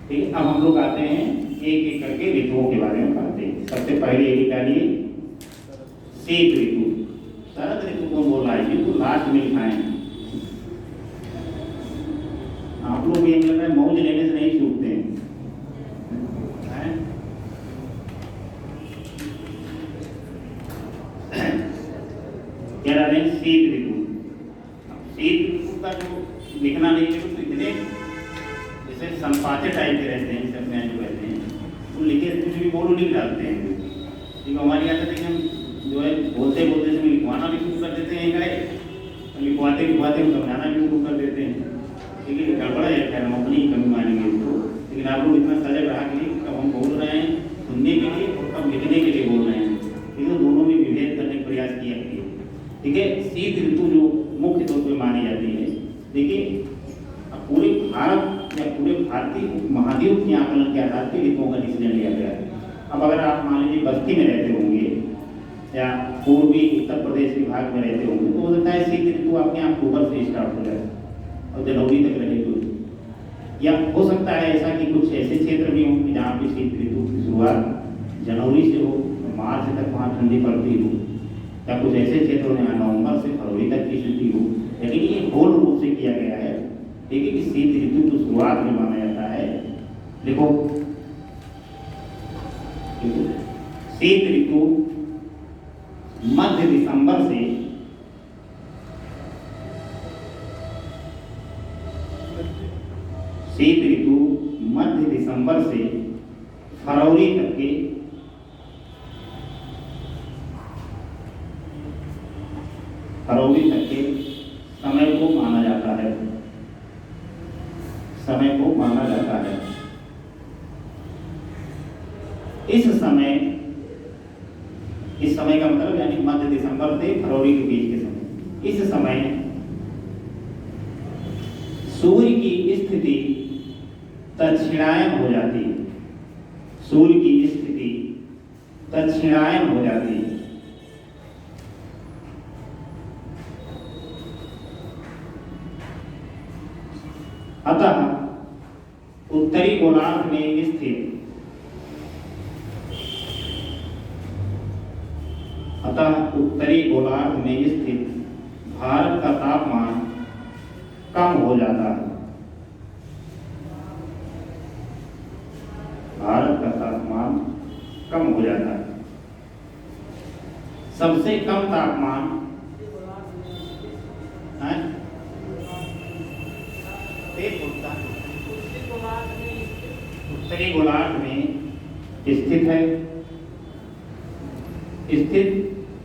ठीक है, अब हम लोग आते हैं एक एक करके ऋतुओं के बारे में पढ़ते हैं। सबसे पहले ये निकालिए शीत ऋतु। शरद ऋतु कौन बोल रहा है? बिल्कुल लास्ट में लिखा है। आप लोग ये लग रहा है मौज लेने से नहीं छूटते हैं। कह रहे हैं शीत ऋतु। शीत ऋतु का जो लिखना नहीं है तो इतने जैसे संपाते टाइप के रहते हैं, सब में जो रहते हैं तो लिखे कुछ भी बोलो लिख डालते हैं। ठीक, हमारी आदत है कि हम जो है बोलते बोलते समय लिखवाना भी शुरू कर देते हैं, लिखवाते लिखवाते हम समझाना भी शुरू कर देते हैं। ठीक है, गड़बड़ा है, खैर हम अपनी कमी मानेंगे इसको। लेकिन आप लोग इतना सजग रहा कि कब हम बोल रहे हैं सुनने के लिए और कब लिखने के लिए बोल रहे हैं, ठीक है, दोनों में विभेद करने का प्रयास किया। ठीक है, शीत ऋतु जो मुख्य तौर पर मानी जाती है, देखिए पूरे भारत या पूरे भारतीय महाद्वीप के आकलन के आधार पर ऋतुओं का डिसीजन लिया गया है। अब अगर आप मान लीजिए बस्ती में रहते होंगे या पूर्वी उत्तर प्रदेश के भाग में रहते होंगे तो हो सकता है शीत ऋतु आपके यहाँ अक्टूबर से स्टार्ट हो जाए और जनवरी तक रहे। या हो सकता है ऐसा कि कुछ ऐसे क्षेत्र भी होंगे जहाँ पे शीत ऋतु की शुरुआत जनवरी से हो, मार्च तक वहाँ ठंडी पड़ती हो, या कुछ ऐसे क्षेत्रों में नवंबर से फरवरी तक की स्थिति हो। लेकिन ये होल रूप से किया गया है। ठीक है, कि शीत ऋतु की शुरुआत में माना जाता है। देखो शीत ऋतु मध्य दिसंबर से फरवरी तक के समय को माना जाता है। इस समय का मतलब यानी मध्य दिसंबर से फरवरी के बीच के समय, इस समय सूर्य की स्थिति दक्षिणायन हो जाती है। सूर्य की स्थिति दक्षिणायन हो जाती है। अतः उत्तरी गोलार्ध में स्थित उत्तरी गोलार्ध में स्थित भारत का तापमान कम हो जाता है। भारत का तापमान कम हो जाता है। सबसे कम तापमान उत्तरी गोलार्ध में स्थित है। स्थित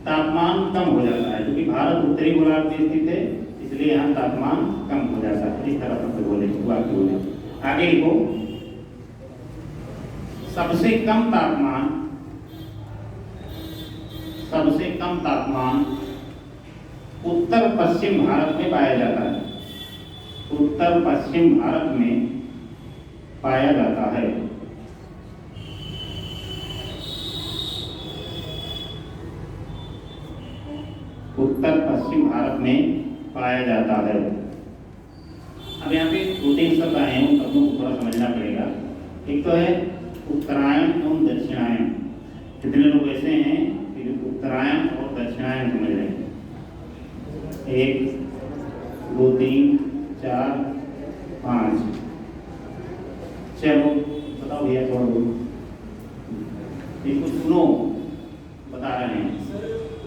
तापमान कम हो जाता है, क्योंकि भारत उत्तरी गोलार्ध में स्थित है, इसलिए यहाँ तापमान कम हो जाता है। इस तरह से बोले, वाक्य बोले। आगे लिखो, सबसे कम तापमान उत्तर पश्चिम भारत में पाया जाता है। उत्तर पश्चिम भारत में पाया जाता है। उत्तर पश्चिम भारत में पाया जाता है। अब यहाँ पे दो तीन शब्द आए हैं, उन शब्दों को थोड़ा समझना पड़ेगा। एक तो है उत्तरायण और दक्षिणायन। कितने लोग ऐसे हैं कि जो उत्तरायण और दक्षिणायन समझ रहे हैं? 1 2 3 4 5। चलो बताओ भैया, थोड़ा बोलो, इसको सुनो, बता रहे हैं।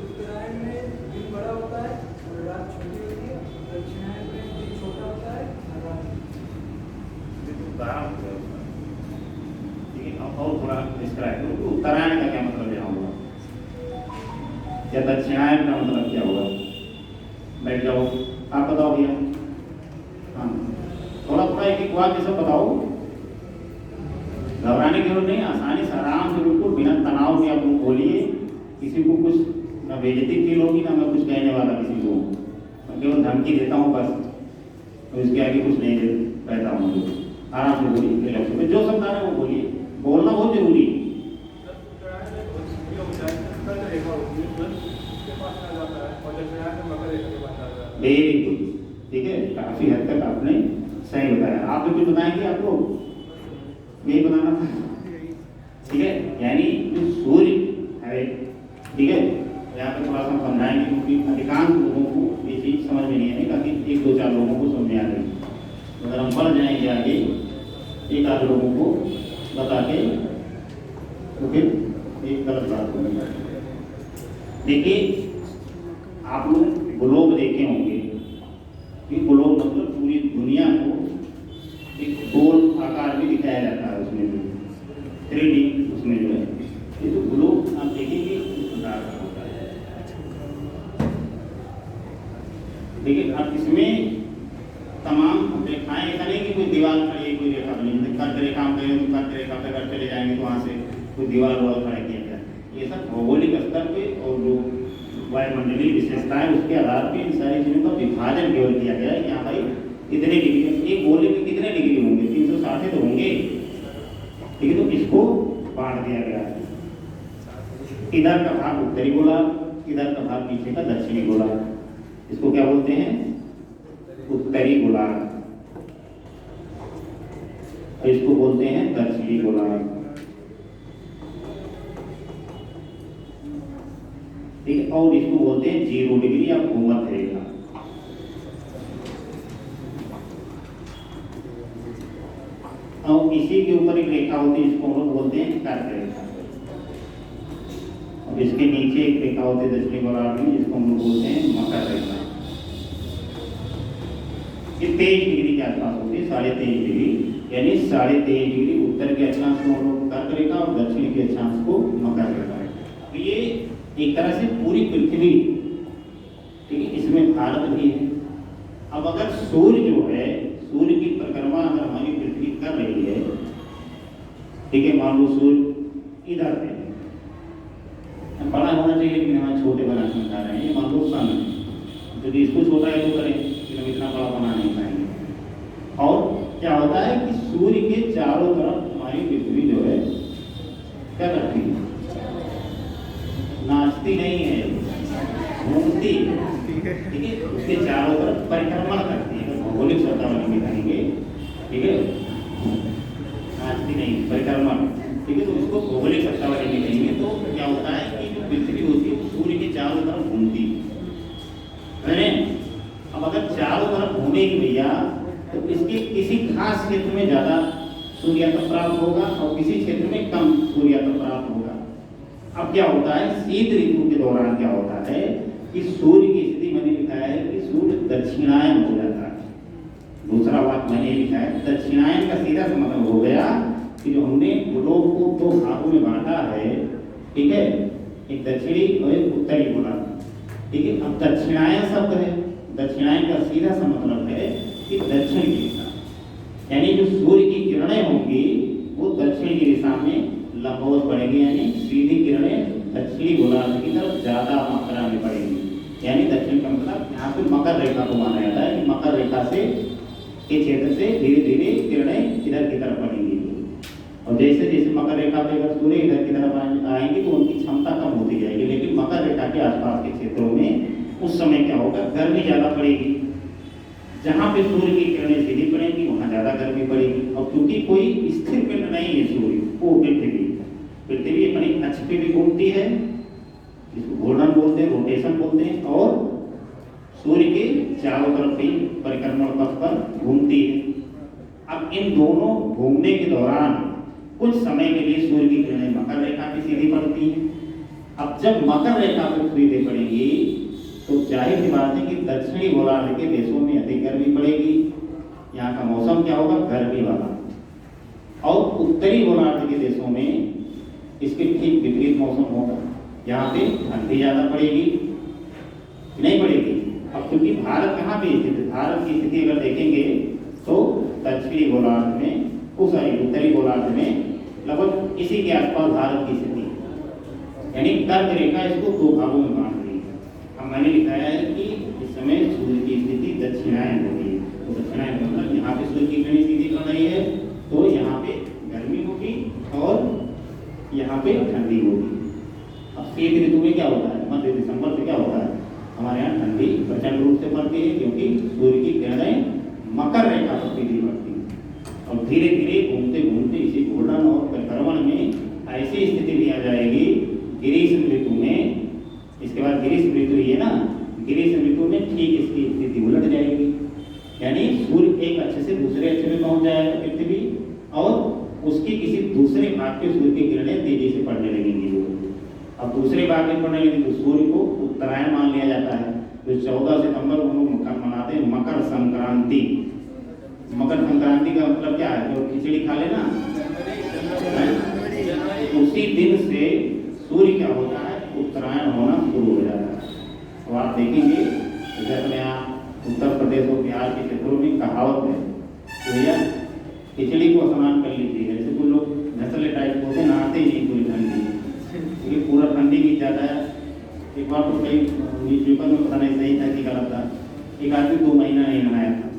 उत्तरायण में दिन बड़ा होता है और रात छोटी होती है। दक्षिणायन में दिन छोटा होता है और रात ठीक है। और थोड़ा डिस्क्राइब करो, उत्तरायण का क्या मतलब यहाँ होगा या दक्षिणायन का मतलब क्या होगा? बैठ जाओ, आप बताओ भैया। हाँ, थोड़ा थोड़ा एक एक वाक्य सब बताओ, घबराने की जरूरत नहीं, आसानी से आराम से बिल्कुल बिना तनाव के आप बोलिए। किसी को कुछ ना बेइज्जती फील होगी, ना मैं कुछ कहने वाला किसी को, मैं केवल धमकी देता हूँ बस, तो इसके आगे कुछ नहीं कहता हूँ। आराम से बोलिए, जो शब्द आ रहे हैं वो बोलिए, बोलना बहुत जरूरी है। वेरी गुड, ठीक है, काफी हद तक आपने सही बताया। आप कुछ बताएंगे? आपको यही बताना था, ठीक है। यानी जो सूर्य है, ठीक है, यहाँ पे थोड़ा सा समझाएंगे, क्योंकि अधिकांश लोगों को ये चीज समझ में नहीं आएगी, ताकि 1 2 4 लोगों को समझ में आ गई। अगर हम बढ़ जाएंगे आगे 1 आध लोगों को बता के, तो फिर एक गलत बात होगी। देखिए, आप लोग ग्लोब देखे होंगे कि ग्लोब मतलब पूरी दुनिया को एक गोल आकार में दिखाया जाता है। उसमें जो 3D उसमें जो है, ये जो ग्लोब आप देखेंगे इस प्रकार का होता है, ठीक है। अब इसमें तमाम रेखाएं, ऐसा नहीं कि कोई दीवार खड़ी है, कोई रेखा बनी, कर्क रेखा हम कहें तो कर्क रेखा पे अगर चले जाएंगे तो वहाँ से कोई दीवार वाल खड़ा किया जाए। ये सब भौगोलिक स्तर पे और जो वायुमंडलीय विशेषताएं, उसके आधार पे इन सारी चीज़ों का विभाजन केवल किया गया है कि हाँ भाई इतने डिग्री, एक गोले में कितने डिग्री होंगे, 360 तो होंगे, ठीक है। तो इसको बांट दिया गया है। इधर का भाग उत्तरी गोलार्ध, इधर का भाग पीछे का दक्षिणी गोलार्ध। इसको क्या बोलते हैं? उत्तरी गोलार्ध। और इसको बोलते हैं दक्षिणी गोलार्ध, ठीक है। और इसको बोलते हैं 0 डिग्री या भूमध्य रेखा। और इसी के ऊपर एक रेखा होती है, इसको हम लोग बोलते हैं कर्क रेखा। और इसके नीचे एक रेखा होती है दक्षिणी गोलार्ध में, जिसको हम लोग बोलते हैं मकर रेखा। ये 23 डिग्री के आसपास होती है, 23.5 डिग्री, यानी 23.5 डिग्री उत्तर के अक्षांश को हम लोग कर्क रेखा और दक्षिण के अक्षांश को मकर रेखा। तो ये एक तरह से पूरी पृथ्वी, ठीक है, इसमें भारत भी है। अब अगर सूर्य जो है, सूर्य की परिक्रमा अगर हमारी पृथ्वी कर रही है, ठीक है, मान लो सूर्य इधर पे बड़ा होना चाहिए, लेकिन हमारे छोटे बना समझा रहे हैं, मान लो सन है, यदि इसको छोटा है तो करें, लेकिन हम इतना बड़ा बना नहीं पाएंगे। और क्या होता है कि सूर्य के चारों तरफ हमारी पृथ्वी जो है क्या करती है? नाचती नहीं है, घूमती, ठीक है, उसके चारों तरफ परिक्रमण करती है। भौगोलिक शब्दावली में कहेंगे ठीक है, आज भी नहीं परिक्रमा, ठीक है। तो इसको भौगोलिक शब्दावली में कहेंगे। तो क्या होता है कि जो पृथ्वी होती है वो सूर्य के चारों तरफ घूमती है। अब अगर चारों तरफ घूमेगी भैया तो इसके किसी खास क्षेत्र में ज्यादा सूर्यास्त प्राप्त होगा और किसी क्षेत्र में कम सूर्यास्त प्राप्त होगा। अब क्या होता है, शीत ऋतु के दौरान क्या होता है कि सूर्य की स्थिति मैंने लिखा है कि सूर्य दक्षिणायन हो जाता है। दूसरा बात मैंने लिखा है दक्षिणायन का सीधा सा मतलब हो गया कि जो हमने ग्लोब को दो भागों में बांटा है, ठीक है, एक दक्षिणी और एक उत्तरी गोलार्ध, ठीक है। अब दक्षिणायन शब्द है, दक्षिणायन का सीधा सा मतलब है कि दक्षिण की दिशा, यानी जो सूर्य की किरणें होंगी वो दक्षिण की दिशा में लंबवत पड़ेगी, यानी सीधी किरणें दक्षिणी गोलार्ध की तरफ ज्यादा मात्रा में पड़ेगी। यानी दक्षिण का मतलब यहाँ पे मकर रेखा को माना जाता है कि मकर रेखा से के क्षेत्र से धीरे धीरे किरणें इधर की तरफ पड़ेंगी। और जैसे जैसे मकर रेखा पे अगर सूर्य इधर की तरफ आएंगे तो उनकी क्षमता कम होती जाएगी, लेकिन मकर रेखा के आसपास के क्षेत्रों में उस समय क्या होगा, गर्मी ज्यादा पड़ेगी। जहाँ पे सूर्य की किरणें सीधी पड़ेंगी वहाँ ज्यादा गर्मी पड़ेगी। और क्योंकि कोई स्थिर पिंड नहीं है सूर्य, वो पृथ्वी अपनी अक्ष पे भी घूमती है, जिसको घूर्णन बोलते हैं, रोटेशन बोलते हैं, और सूर्य के चारों तरफ भी परिक्रमण पथ पर घूमती है। अब इन दोनों घूमने के दौरान कुछ समय के लिए सूर्य की किरणें मकर रेखा पे सीधी पड़ती हैं। अब जब मकर रेखा पे सीधी पड़ेंगी तो जाहिर सी बात है कि दक्षिणी गोलार्ध के देशों में अधिक गर्मी पड़ेगी, यहाँ का मौसम क्या होगा, गर्मी वाला। और उत्तरी गोलार्ध के देशों में इसके ठीक विपरीत मौसम होगा, यहाँ पे ठंडी ज्यादा पड़ेगी, नहीं पड़ेगी। अब क्योंकि भारत कहाँ पे स्थित है, भारत की स्थिति अगर देखेंगे तो दक्षिणी गोलार्ध में, उत्तरी गोलार्ध में लगभग इसी के आसपास भारत की स्थिति, यानी कर्क रेखा इसको दो भागों में बांट रही है। अब मैंने लिखा है कि इस समय सूर्य की स्थिति दक्षिणायन हो रही है। तो दक्षिणायन मतलब यहाँ पे सूर्य की किरणें सीधी पड़ रही है तो यहाँ पे गर्मी होगी और यहाँ पे ठंडी होगी। अब शीत ऋतु में क्या होता है, मध्य दिसंबर से क्या होता है, हमारे यहाँ ठंडी प्रचंड रूप से पड़ती है क्योंकि सूर्य की किरणें मकर रेखा पर सीधी पड़ती है। और धीरे धीरे घूमते घूमते इसी घूर्णन और परिक्रमण में ऐसी स्थिति भी आ जाएगी ग्रीष्म ऋतु में। इसके बाद ग्रीष्म ऋतु ये ना, ग्रीष्म ऋतु में ठीक इसकी स्थिति उलट जाएगी, यानी सूर्य एक अक्ष से दूसरे अक्ष में पहुंच जाएगा पृथ्वी, और उसकी किसी दूसरे भाग पे सूर्य की किरणें तेजी से पड़ने लगेंगी। अब दूसरे भाग में पड़ने लगी तो सूर्य को उत्तरायण मान लिया जाता है। तो 14 सितंबर को हम लोग मनाते हैं मकर संक्रांति। मकर संक्रांति का मतलब क्या है, जो खिचड़ी खा लेना, उसी दिन से सूर्य क्या होता है, उत्तरायण होना शुरू हो जाता है। तो आप देखेंगे जैसे अपने यहाँ उत्तर प्रदेश और बिहार के क्षेत्रों में कहावत है, तो भैया खिचड़ी को स्नान कर लीजिए। जैसे कुछ लोग नसले टाइप होते नहाते ही नहीं पूरी ठंडी, क्योंकि पूरा ठंडी बीत जाता है। एक बार तो कई न्यूज़पेपर में पता नहीं सही था कि गलत था, एक आदमी 2 महीना नहीं नहाया था,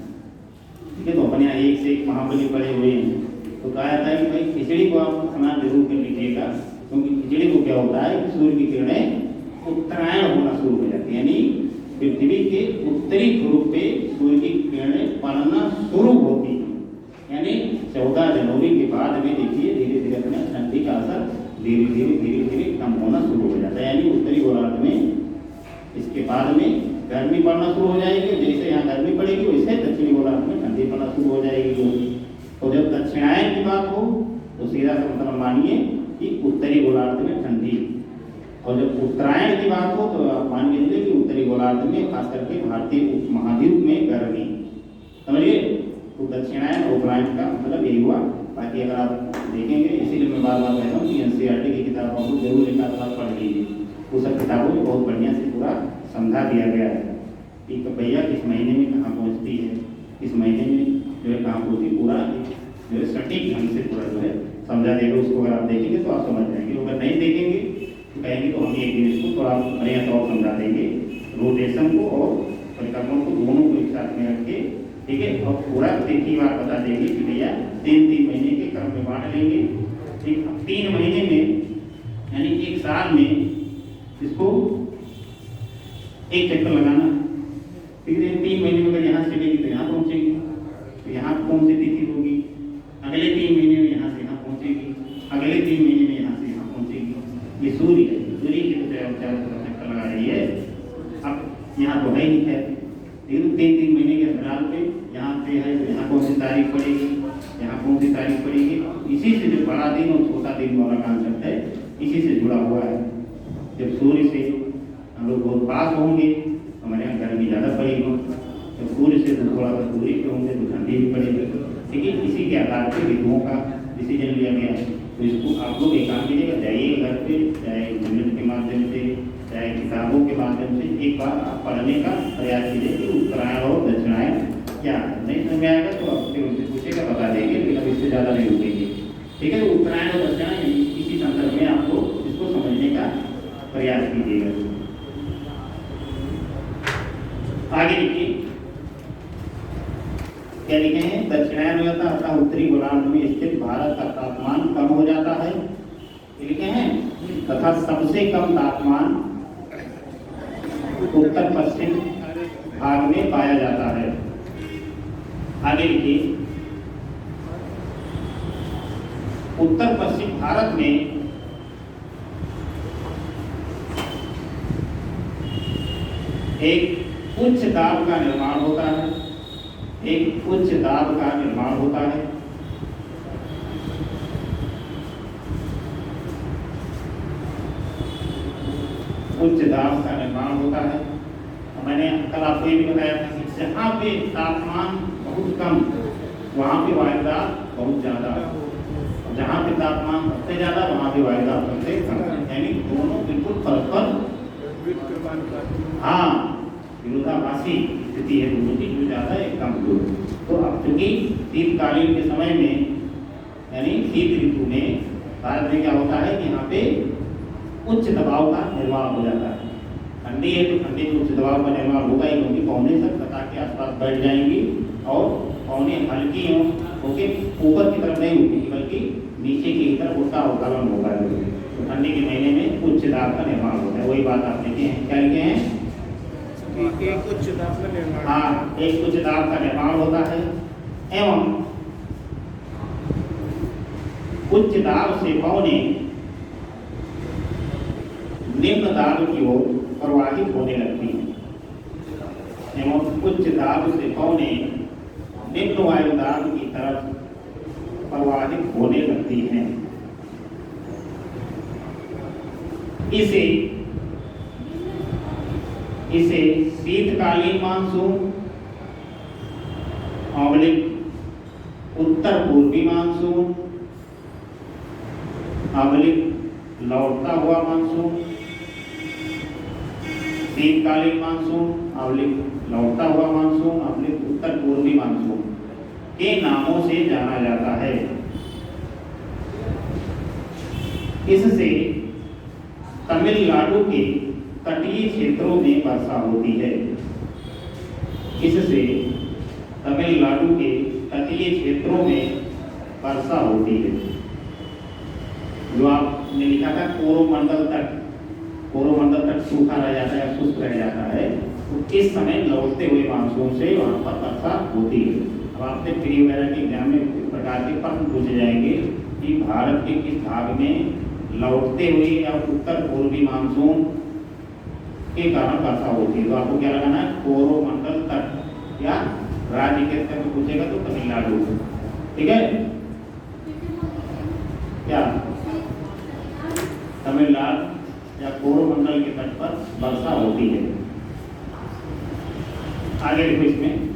ठीक है। तो अपने यहाँ एक से एक महाबली पड़े हुए हैं, तो कहा जाता है कि भाई खिचड़ी को आप स्नान जरूर कर लीजिएगा, क्योंकि खिचड़ी को क्या होता है कि सूर्य की किरणें उत्तरायण होना शुरू हो जाती है, यानी पृथ्वी के उत्तरी ध्रुव पे सूर्य की किरणें पड़ना शुरू होती है। यानी 14 जनवरी के बाद में देखिए धीरे धीरे अपने ठंडी का असर धीरे धीरे कम होना शुरू हो जाता है, यानी उत्तरी गोलार्ध में इसके बाद में गर्मी पड़ना शुरू हो जाएगी। जैसे यहाँ गर्मी पड़ेगी वैसे दक्षिणी गोलार्ध में ठंडी पड़ना शुरू हो जाएगी। तो जब दक्षिणायन की बात हो तो सीधा सा मतलब मानिए कि उत्तरी गोलार्ध में ठंडी, और जब उत्तरायण की बात हो तो आप मान लीजिए कि उत्तरी गोलार्ध में खास करके भारतीय उपमहाद्वीप में गर्मी, समझिए। तो दक्षिणायन और उत्तरायण का मतलब यही हुआ। बाकी अगर आप देखेंगे, इसीलिए मैं बार बार कहता हूँ कि एनसीईआरटी की किताबों को जरूर एक आध बार पढ़ लीजिए। वो सब किताबों में बहुत बढ़िया से पूरा समझा दिया गया है कि भैया किस महीने में कहाँ पहुँचती है, किस महीने में जो है कहाँ पहुँचती, पूरा जो है सटीक ढंग से पूरा जो है समझा देगा। उसको अगर आप देखेंगे तो आप समझ जाएंगे, अगर नहीं देखेंगे तो कहेंगे तो हम एक दिन इसको थोड़ा बढ़िया तौर समझा देंगे, रोटेशन को और परिक्रमण को दोनों को एक साथ में रख के, ठीक है। और पूरा तिथि बार बता देंगे कि भैया 3-3 महीने के क्रम में बांट लेंगे, ठीक। 3 महीने में यानी एक साल में इसको एक चक्कर लगाना, ठीक है। 3 महीने में अगर यहाँ से चलेगी तो यहाँ पहुँचेगी, तो यहाँ कौन सी तिथि होगी, अगले 3 महीने में यहाँ से यहाँ पहुँचेगी, अगले 3 महीने में यहाँ से यहाँ पहुँचेगी। ये सूर्य है, सूर्य की तो चारों तरफ चक्कर लगा रही है। अब यहाँ तो है ही है, लेकिन 3 महीने के अंतराल पे यहाँ पे है, तो यहाँ कौन सी तारीख पड़ेगी, यहाँ कौन सी तारीख पड़ेगी। इसी से जो बड़ा दिन और छोटा दिन वाला कॉन्सेप्ट है, इसी से जुड़ा हुआ है। जब सूर्य से हम लोग बहुत पास होंगे, हमारे यहाँ गर्मी ज़्यादा पड़ेगी, जब सूर्य से थोड़ा सा दूरी पे होंगे तो ठंडी भी पड़ेगी। ठीक है, इसी के आधार पर ऋतुओं का डिसीजन लिया गया है। तो इसको आप लोग एक काम कीजिएगा, जाइए घर पे, चाहे इंटरनेट के माध्यम से, चाहे किताबों के माध्यम से, एक बार आप पढ़ने का प्रयास कीजिए कि उत्तरायण और दक्षिणायन क्या है। नहीं समझ में आएगा तो आप फिर उनसे पूछेगा, बता देंगे, लेकिन अब इससे ज़्यादा नहीं रुकेंगे। ठीक है, तो उत्तरायण और दक्षिणायन इसी संदर्भ में आपको इसको समझने का प्रयास कीजिएगा। आगे देखिए क्या लिखे हैं, दक्षिणायन में होता अर्थात उत्तरी गोलार्ध में स्थित भारत का तापमान कम हो जाता है, लिखे हैं, तथा सबसे कम तापमान उत्तर पश्चिम भाग में पाया जाता है। आगे लिखिए, उत्तर पश्चिम भारत में एक उच्च दाब का निर्माण होता है, एक उच्च दाब का निर्माण होता है। उच्च दाब का निर्माण होता है। मैंने कल आपको ये भी बताया था कि जहाँ पे तापमान बहुत कम, वहाँ पे वायुदाब बहुत ज़्यादा, जहाँ पे तापमान सबसे ज़्यादा, वहाँ पे वायुदाब सबसे कम, यानी दोनों बिल्कुल परस्पर हाँ विरोधाभासी स्थिति है दोनों की, जो ज़्यादा है कम दूर। तो अब चूंकि शीतकालीन के समय में, यानी शीत ऋतु में भारत में क्या होता है कि यहाँ पे उच्च दबाव का निर्माण हो जाता है। ठंडी है तो ठंडी में उच्च दबाव का निर्माण होगा ही, क्योंकि पौने सब सतह के आसपास बैठ जाएंगी और पौने हल्की होके ऊपर की तरफ नहीं उठेगी, बल्कि नीचे की तरफ उत्तालन होगा। तो ठंडी के महीने में उच्च दाब का निर्माण होता है। वही बात आप लिखे हैं, क्या लिखे हैं, एक उच्च दाब का निर्माण, हाँ एक उच्च दाब का निर्माण होता है एवं उच्च दाब से पौने निम्न दाब की ओर प्रवाहित होने लगती है, एवं उच्च दाब से पौने निम्न वायु दाब की तरफ प्रवाहित होने लगती हैं। इसे शीतकालीन मानसून ऑब्लिक उत्तर पूर्वी मानसून ऑब्लिक लौटता हुआ मानसून, शीतकालीन मानसून ऑब्लिक लौटता हुआ मानसून ऑब्लिक उत्तर पूर्वी मानसून के नामों से जाना जाता है। इससे तमिलनाडु के तटीय क्षेत्रों में वर्षा होती है। इससे तमिलनाडु के तटीय क्षेत्रों में वर्षा होती है। जो आपने लिखा था कोरोमंडल तक सूखा रह जाता है, शुष्क रह जाता है, तो इस समय लौटते हुए मानसून से वहाँ पर वर्षा होती है। अब आपसे प्री वगैरह के एग्जाम में इस प्रकार के प्रश्न पूछे जाएंगे कि भारत के किस भाग में लौटते हुए या उत्तर पूर्वी मानसून के कारण वर्षा होती है। तो आपको क्या लगाना है, कोरोमंडल तट, या राज्य के स्तर में पूछेगा तो तमिलनाडु। ठीक है, क्या तमिलनाडु या कोरोमंडल के तट पर वर्षा होती है। आगे देखो, इसमें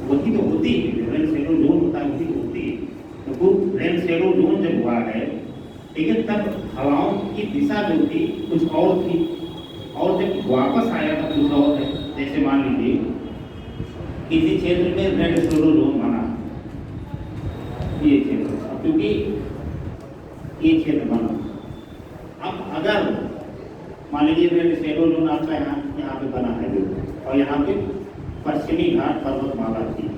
होती तो होती है, रेन शेडो जोन होता है, होती है। तो रेन शेडो जोन जब हुआ है, ठीक है, तब हवाओं की दिशा जो थी कुछ और थी, और जब वापस आया था कुछ और है। जैसे मान लीजिए किसी क्षेत्र में रेड शेडो जोन बना, ये क्षेत्र, क्योंकि ये क्षेत्र बना, अब अगर मान लीजिए रेड शेडो जोन आपका यहाँ पे बना है जो, और यहाँ पे पश्चिमी घाट पर्वतमाला थी,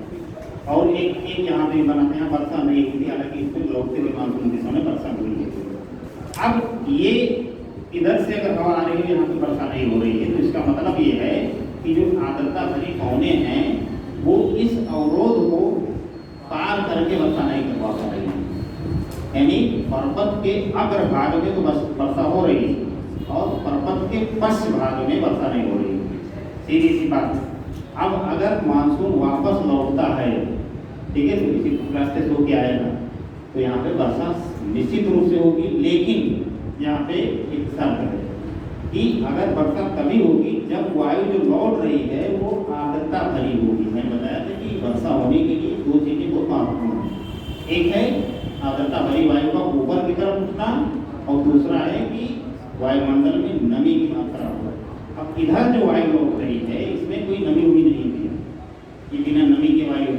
और एक एक यहाँ पे बनाते हैं वर्षा नहीं होती, हालांकि इसको लौटते हुए मानसून के समय वर्षा हुई है। अब ये इधर से अगर हवा आ रही है, यहाँ पे वर्षा नहीं हो रही है, तो इसका मतलब ये है कि जो आर्द्रता भरी पौने हैं वो इस अवरोध को पार करके वर्षा नहीं करवा पा रही है। यानी पर्वत के अग्रभाग में तो वर्षा हो रही है और पर्वत के पश्चिम भाग में वर्षा नहीं हो रही है। सीधी सी बात। अब अगर मानसून वापस लौटता है, ठीक है, तो किसी रास्ते से होके आएगा तो यहाँ पे वर्षा निश्चित रूप से होगी। लेकिन यहाँ पे एक शर्त है कि अगर वर्षा तभी होगी जब वायु जो लौट रही है वो आर्द्रता भरी होगी। मैंने बताया था कि वर्षा होने के लिए दो चीजें बहुत महत्वपूर्ण हैं। एक है आर्द्रता भरी वायु का ऊपर की तरफ उठना और दूसरा है कि वायुमंडल में नमी की मात्रा हो। अब इधर जो वायु लौट रही है इसमें कोई नमी उम्मीद नहीं थी, ये बिना नमी के वायु।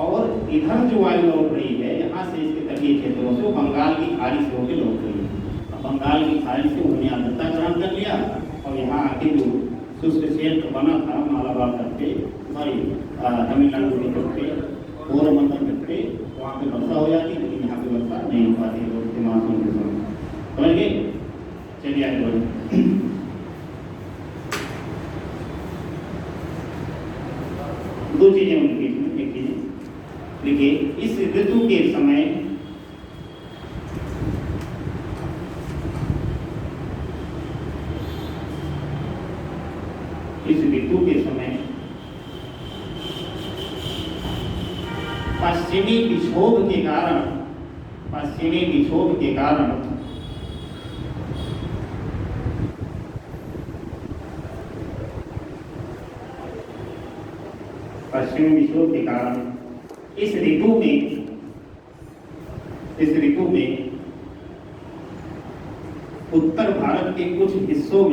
और इधर जो वायु लौट रही है यहाँ से इसके तटीय क्षेत्रों से, वो बंगाल की खाड़ी से होकर लौट रही है। अब बंगाल की खाड़ी से उन्होंने आर्द्रता ग्रहण कर लिया और यहाँ आके जो शुष्क क्षेत्र बना था मालाबार तक पे, सॉरी तमिलनाडु के तट पे, कोरमंडल तट पे, वहाँ पे वर्षा हो जाती, लेकिन यहाँ पे वर्षा नहीं हो पाती लौटते मानसून के समय। समझ गए? चलिए आगे बढ़ो। दो चीजें होंगी इसमें, एक चीज देखिए, इस ऋतु के समय पश्चिमी विक्षोभ के कारण पश्चिमी विक्षोभ के कारण इस ऋतु में उत्तर भारत के कुछ हिस्सों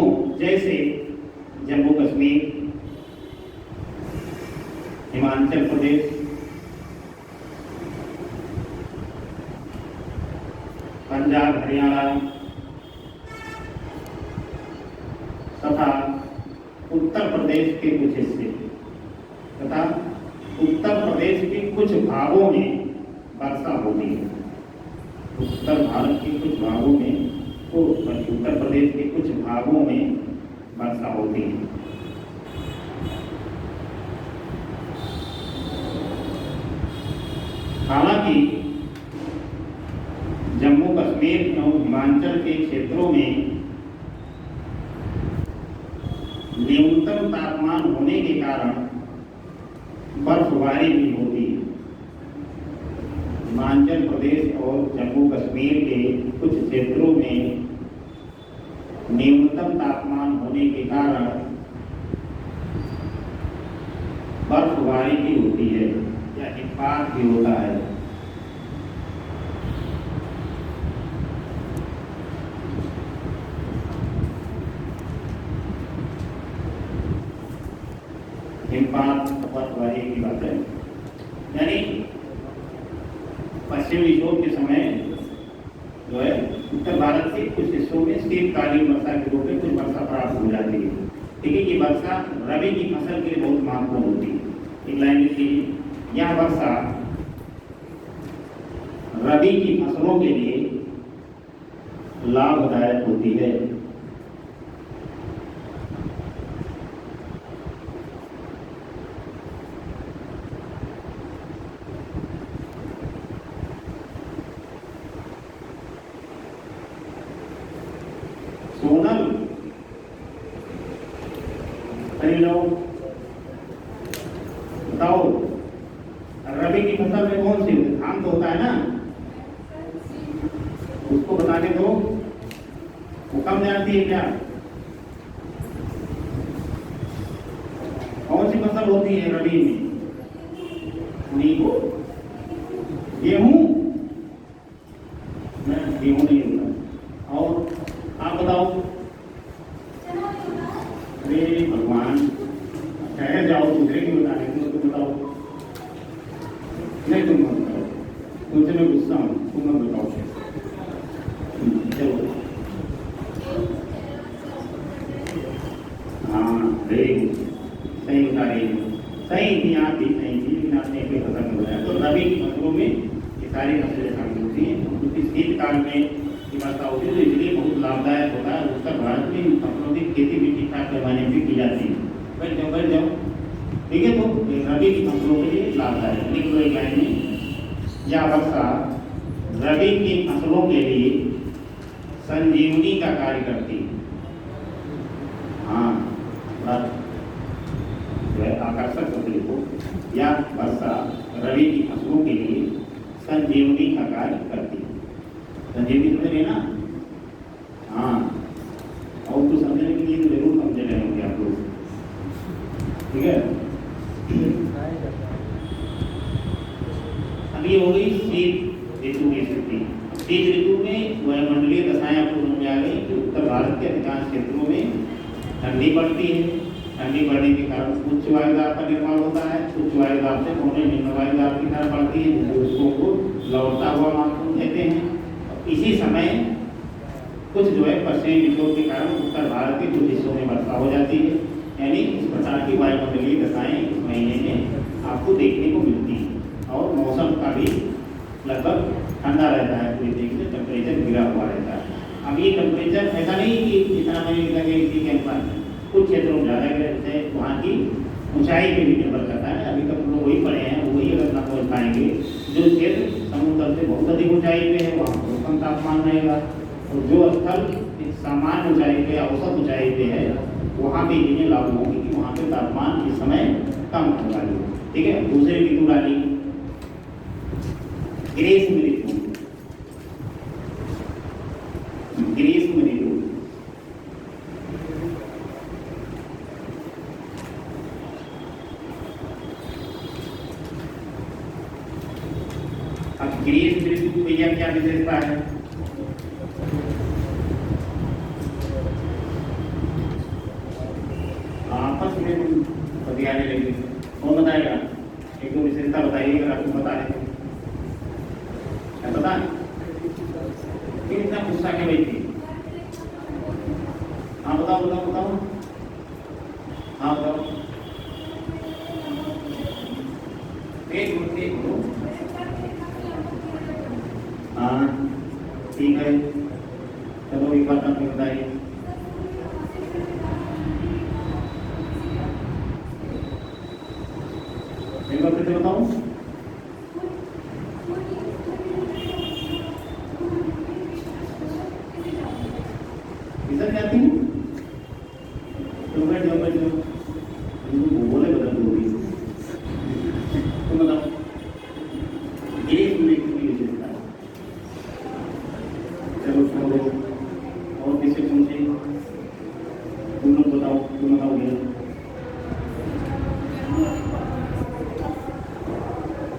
में जैसे जम्मू कश्मीर, हिमाचल प्रदेश, पंजाब, हरियाणा तथा उत्तर प्रदेश के कुछ हिस्से तथा उत्तर प्रदेश के कुछ भागों में वर्षा होती है। उत्तर भारत के कुछ भागों में तो उत्तर प्रदेश के कुछ भागों में वर्षा होती है। हालांकि जम्मू कश्मीर और हिमाचल के क्षेत्रों में न्यूनतम तापमान होने के कारण बर्फबारी भी होती है। हिमाचल प्रदेश और जम्मू कश्मीर के कुछ क्षेत्रों में न्यूनतम तापमान होने के कारण बर्फबारी भी होती है या हिमपात भी होता है। हिमपात बर्फबारी की बात है। यानी पश्चिमी विक्षोभ के समय जो है उत्तर भारत के कुछ हिस्सों में शीतकालीन वर्षा के रूप में कुछ वर्षा प्राप्त हो जाती है। ठीक है, ये वर्षा रबी की फसल के लिए बहुत महत्वपूर्ण होती है। एक लाइन लिखिए, यह वर्षा रबी की फसलों के लिए लाभदायक होती है। सोनल लोग बताओ, रबी की फसल में कौन सी होती है? धान तो होता है ना, उसको बताने दो। वो कम जानती है क्या? कौन सी फसल होती है रबी में? नींबू, गेहूं? गेहूं नहीं होता। और आप बताओ। अरे भगवान, ठहर जाओ, दूसरे की बता रहे तुम बताओ। नहीं, तुम मत बताओ, तुमसे मैं गुस्सा हूँ, तुम मत बताओ। चलो वेरी गुड, सही बता रही है, सही थी आप भी सही थी, लेकिन आपने एक पता बताया। तो रबी की फसलों में ये सारी फसलें शामिल होती हैं, क्योंकि शीतकाल में ये वर्षा होती है, तो इसलिए बहुत लाभदायक होता है। उत्तर भारत में इन फसलों की खेती भी ठीक ठाक पैमाने पर की जाती है। बैठ जाओ, ठीक है। तो रबी की फसलों के लिए लाभदायक, लिख लो एक लाइन में, या वर्षा रबी की फसलों के लिए संजीवनी का कार्य करती है। हाँ, जो है आकर्षक शब्द लिखो, या वर्षा रबी की फसलों के लिए संजीवनी का कार्य करती है। संजीवनी समझ रहे ना? हाँ, और कुछ समझने के लिए तो जरूर समझ रहे होंगे आप लोग, ठीक है। अब ये हो गई शीत ऋतु की स्थिति। शीत ऋतु में वायुमंडलीय दशाएं आपको समझ में आ गई कि उत्तर भारत के अधिकांश क्षेत्रों में ठंडी पड़ती है। ठंडी पड़ने के कारण उच्च वायुदाब का निर्माण होता है। उच्च वायुदाब से कोने निम्न वायुदाब की तरफ बढ़ती है, जिससे उसको लौटता हुआ मानसून कहते हैं। इसी समय कुछ जो है पश्चिमी विक्षोभ के कारण उत्तर भारत के कुछ हिस्सों में वर्षा हो जाती है। यानी इस प्रकार की वायुमंडलीय दशाएं इस महीने में आपको देखने को मिलती हैं। और मौसम का भी लगभग ठंडा रहता है, पूरी तरीके से टेम्परेचर गिरा हुआ रहता है। अब ये टेम्परेचर ऐसा नहीं कि जितना मैंने लगे इसी के अनुसार कुछ क्षेत्रों में ज़्यादा गिरा, जैसे वहाँ की ऊंचाई पे भी निर्भर करता है। अभी तक हम लोग वही पढ़े हैं, वही अगर ना पहुँच पाएंगे, जो क्षेत्र समुद्र से बहुत अधिक ऊंचाई पे है वहाँ बहुत कम तापमान रहेगा, और जो स्थल सामान्य ऊंचाई पे या औसत ऊंचाई पे है वहाँ पे चीज़ें लागू होंगी कि वहाँ पे तापमान इस समय कम होने वाली है, ठीक है। दूसरी ऋतु डाली ग्रीष्म ऋतु। ग्रीष्म ऋतु अब ग्रीष्म ऋतु भैया क्या विशेषता है? आपस में बतियाने लगे, कौन बताएगा? एक दो विशेषता बताइए अगर आपको बता रहे हैं। क्या पता है? इतना गुस्सा क्यों बैठी? हाँ बताओ बताओ बताओ, हाँ बताओ। एक मिनट, हाँ ठीक है, चलो एक बात आपको बताइए। एक बार फिर से बताओ। इधर जाती हूँ तो बैठ जाओ, बोले बदल दूंगी। तो बताओ ग्रीष्म ऋतु की विशेषता है। चलो छोड़ो, और किसी पूछे, तुम लोग बताओ, तुम बताओगे।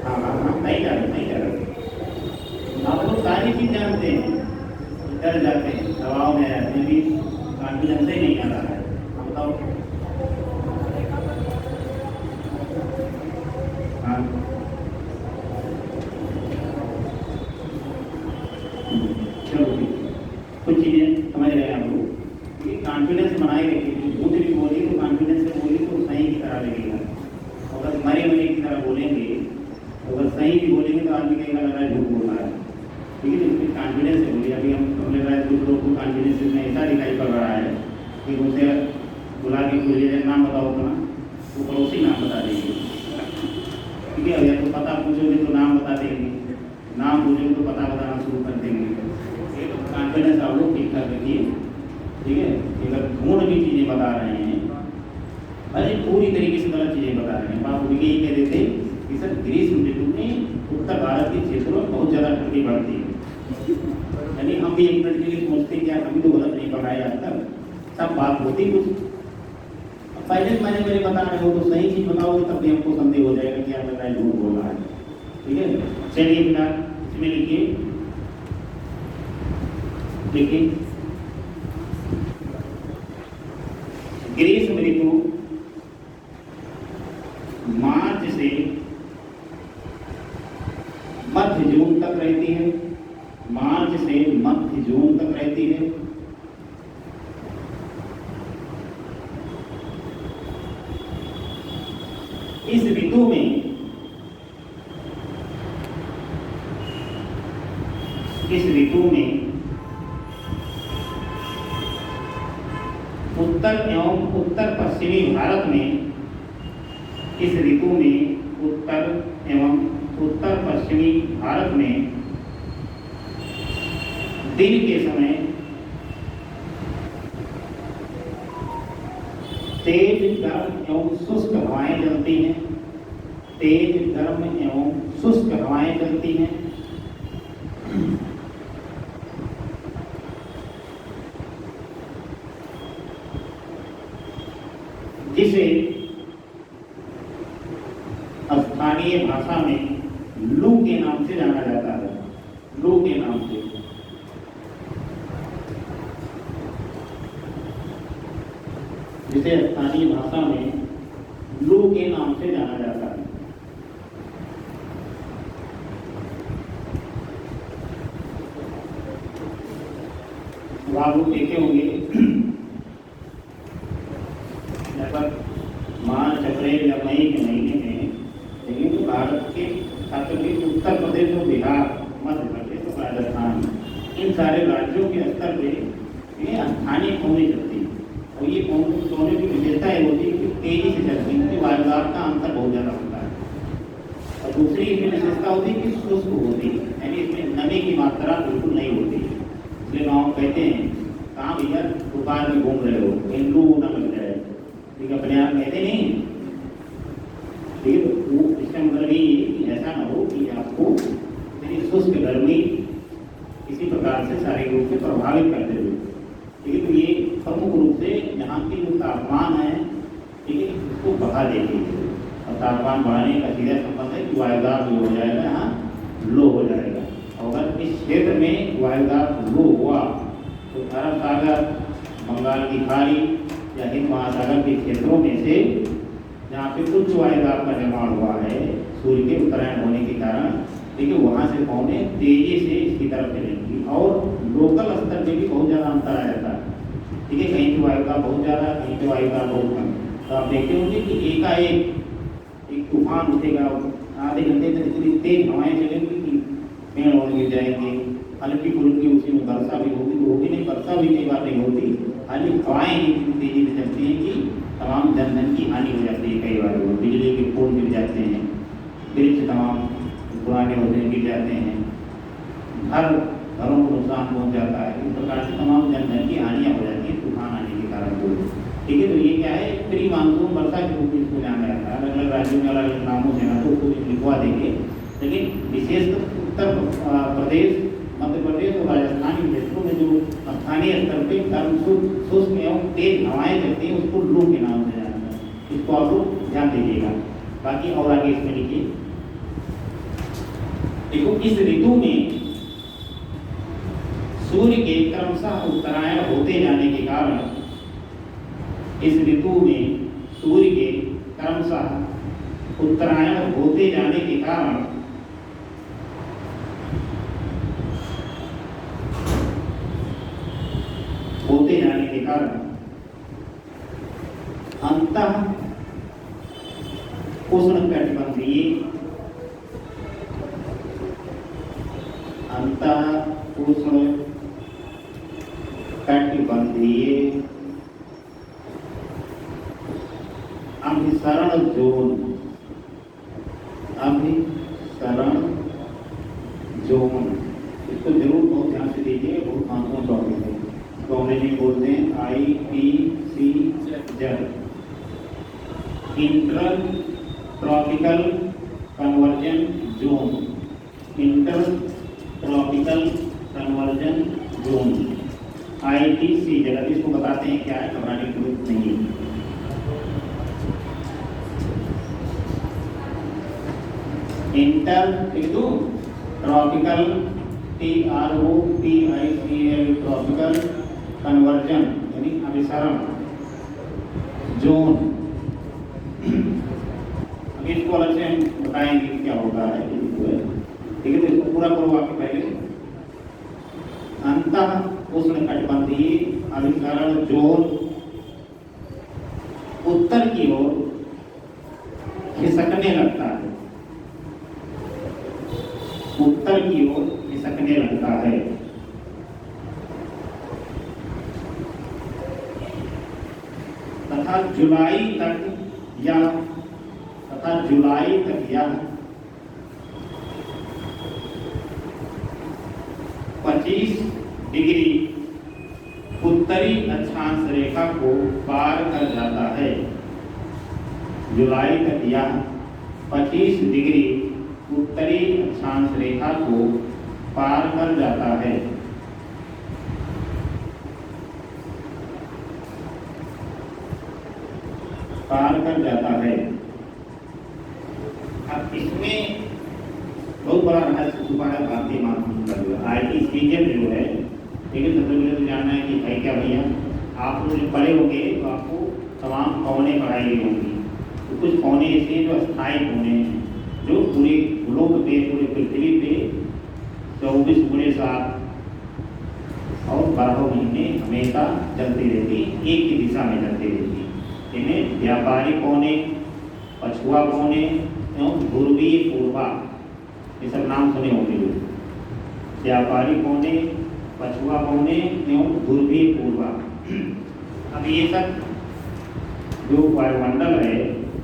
हाँ हाँ हाँ, नहीं जा रहे आप लोग सारी चीज जानते हैं, डर जाते हैं, दबाव में रहते हैं, भी कॉन्फिडेंस ही नहीं आ रहा है। आप बताओ। हाँ चलो ठीक, कुछ चीज़ें समझ रहे हैं आप लोग, क्योंकि कॉन्फिडेंस बनाए रखिए। झूठ भी बोलिए तो कॉन्फिडेंस से बोलिए तो सही की तरह लगेगा। अगर मरे मरे की तरह बोलेंगे, अगर सही भी बोलेंगे तो आदमी कहेगा लग रहा है झूठ बोल रहा है, ठीक है। लेकिन कॉन्फिडेंस से बोलिए। अभी हम लग रहा है कुछ लोग को कॉन्फिडेंस में ऐसा दिखाई पड़ रहा है कि उनसे बुला के पूछिए नाम बताओ अपना, वो पड़ोसी नाम बता देंगे, ठीक है। या तो पता पूछोगे तो नाम बता देंगे, नाम पूछोगे तो पता बताना शुरू कर देंगे। ये तो कॉन्फिडेंस आप लोग ठीक ठाक रखिए, ठीक है। अगर झूठ भी चीज़ें बता रहे हैं, अरे पूरी तरीके से गलत चीज़ें बता रहे हैं, आप उनके ये कह देते कि सर ग्रीष्म ऋतु में उत्तर भारत के क्षेत्रों में बहुत ज़्यादा ठंडी पड़ती है। यानी हम भी एक मिनट के लिए सोचते हैं कि यार अभी तो गलत नहीं पढ़ाया आज तक, सब बात होती कुछ। अब पहले मैंने मेरे बता रहे हो तो सही चीज़ बताओगे तब भी हमको संदेह हो जाएगा कि यार लग रहा है झूठ बोल रहा है, ठीक है। चलिए फिलहाल इसमें लिखिए, देखिए ग्रीष्म ऋतु मार्च से मध्य जून तक रहती है। मार्च से मध्य जून तक रहती है। इस ऋतु में उत्तर एवं उत्तर पश्चिमी भारत में उत्तर एवं उत्तर पश्चिमी भारत में दिन के समय तेज गर्म एवं शुष्क हवाएं चलती हैं। जिसे स्थानीय भाषा में लू के नाम से जाना जाता है। लू के नाम से जिसे स्थानीय भाषा में लू के नाम से जाना जाता है। आप लोग देखे होंगे लगभग मार्च अप्रैल या मई के महीने में, लेकिन तो भारत के खासकर उत्तर प्रदेश और बिहार, मध्य प्रदेश और राजस्थान, इन सारे राज्यों के स्तर पे ये स्थानीय पौनी चलती है। और ये पौने की विशेषता ये होती है कि तेजी से चलती है, उनकी वायुदाब का अंतर बहुत ज़्यादा होता है। और दूसरी इसमें विशेषता होती है कि शुष्क होती है, यानी इसमें नमी की मात्रा बिल्कुल नहीं होती है। इसलिए गाँव कहते हैं कहाँ भैया दुकान में घूम रहे हो, कहीं लू न लग जाए, ठीक अपने आप कहते नहीं। ठीक है, इसका मतलब ये कि ऐसा ना हो कि आपको शुष्क गर्मी किसी प्रकार से शारीरिक रूप से प्रभावित करते हुए। ठीक है, तो ये प्रमुख रूप से यहाँ की जो तापमान है, ठीक है, इसको बढ़ा देती है। और तापमान बढ़ाने का सीधा संबंध है कि वायुदाब जो हो जाएगा यहाँ लो हो जाएगा। अगर इस क्षेत्र में वायुदाब लो हुआ तो अरब सागर, बंगाल की खाड़ी या हिंद महासागर के क्षेत्रों में से जहाँ पे उच्च वायुदाब का निर्माण हुआ है सूर्य के उत्तरायण होने के कारण, ठीक है, वहाँ से पौने तेजी से इसकी तरफ चलेंगी। और लोकल स्तर पे भी बहुत ज़्यादा अंतर आ जाता है। ठीक है, कहीं पे वायुदाब बहुत ज़्यादा, कहीं पे वायुदाब बहुत कम। तो आप देखते होंगे कि एकाएक एक तूफान उठेगा, आधे घंटे तक इतनी तेज हवाएं चलेंगी कि पेड़ और गिर जाएंगे। हल्की फुल्की उसी में वर्षा भी होगी तो होगी नहीं, वर्षा भी कई बार नहीं होती। खाली हवाएं इतनी तेजी से चलती हैं कि तमाम जनधन की हानि हो जाती है। कई बार वो बिजली के पोल गिर जाते हैं, वृक्ष तमाम पुराने होते गिर जाते हैं, घरों को नुकसान पहुँच जाता है। इस प्रकार से तमाम जनधन की हानियाँ हो जाती हैं तूफान आने के कारण। ठीक है, तो ये क्या है, प्री मानसून वर्षा के रूप में इसको जाना जाता है। अलग अलग राज्यों में अलग अलग नामों से ना तो उसको लिखवा देंगे, लेकिन विशेष उत्तर प्रदेश, मध्य प्रदेश और राजस्थान के क्षेत्रों में जो स्थानीय स्तर पर गर्म शुष्क एवं तेज हवाएं चलती हैं उसको लू के नाम से जाना है। इसको आप लोग ध्यान दीजिएगा। बाकी और आगे इसमें लिखिए। देखो, इस ऋतु में सूर्य के क्रमशः उत्तरायण होते जाने के कारण, इस ऋतु में सूर्य के क्रमशः उत्तरायण होते जाने के कारण अंतः उष्णकटिबंधीय अभिसरण जोन, इसको जरूर बहुत ध्यान से दीजिए, बहुत महत्वपूर्ण टॉपिक है। तो अंग्रेजी में बोलते हैं IPCZ, inter tropical conversion zone. IPCZ, इसको बताते हैं क्या है, घबराने की जरूरत नहीं है। Inter tropical TROPICL tropical conversion यानी अभिसरण जोन। अभी इसको अलग से हम बताएंगे क्या होता है, ठीक है। तो इसको पूरा करो आपके पहले। अंतः उष्णकटिबंधीय अभिसरण जोन उत्तर की ओर खिसकने लगता है, उत्तर की ओर खिसकने लगता है। तथा जुलाई तक यह 25 डिग्री उत्तरी अक्षांश रेखा को पार कर जाता है। जुलाई तक यह 25 डिग्री उत्तरी अक्षांश रेखा को पार कर जाता है। अब इसमें बहुत बड़ा रहस्य छुपा है भारतीय मानचित्र का। आईटीसीजेड जो है, लेकिन सबसे पहले तो जानना है कि है क्या भैया। आप लोग जब पढ़े होंगे तो आपको तमाम कोने पढ़ाई गई होंगी। तो कुछ कोने ऐसे हैं जो अस्थायी कोने हैं, जो पूरे ग्लोब पे, पूरे पृथ्वी पे 24/7 और 12 महीने हमेशा चलती रहती, एक ही दिशा में चलती रहती। इन्हें व्यापारिक कोने, पछुआ कोने एवं ध्रुवीय पूर्वा, ये सब नाम सुने होंगे लोग। व्यापारिक कोने, पछुआ कोने एवं ध्रुवीय पूर्वा। अब ये सब जो वायुमंडल है,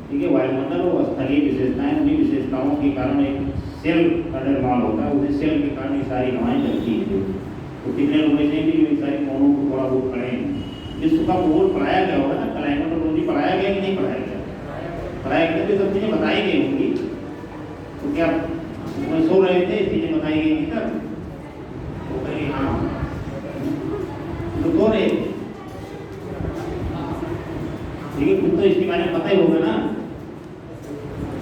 ठीक है, वायुमंडल और स्थलीय विशेषताएं, उन्हीं विशेषताओं के कारण एक सेल का निर्माण होता है। उसी सेल के कारण ये सारी हवाएं चलती हैं। तो कितने लोग ऐसे भी ये सारी कोनों को थोड़ा बहुत पढ़े हैं। विश्व का भूगोल पढ़ाया गया होगा ना, क्लाइमेटोलॉजी पढ़ाया गया कि नहीं पढ़ाया गया? पढ़ाया गया, तो सब चीज़ें बताई गई होंगी। तो क्या उसमें सो रहे थे, चीज़ें बताई गई थी तब? तो कहीं हाँ, तो सो रहे थे, ठीक है, खुद तो इसके बारे में पता ही होगा ना,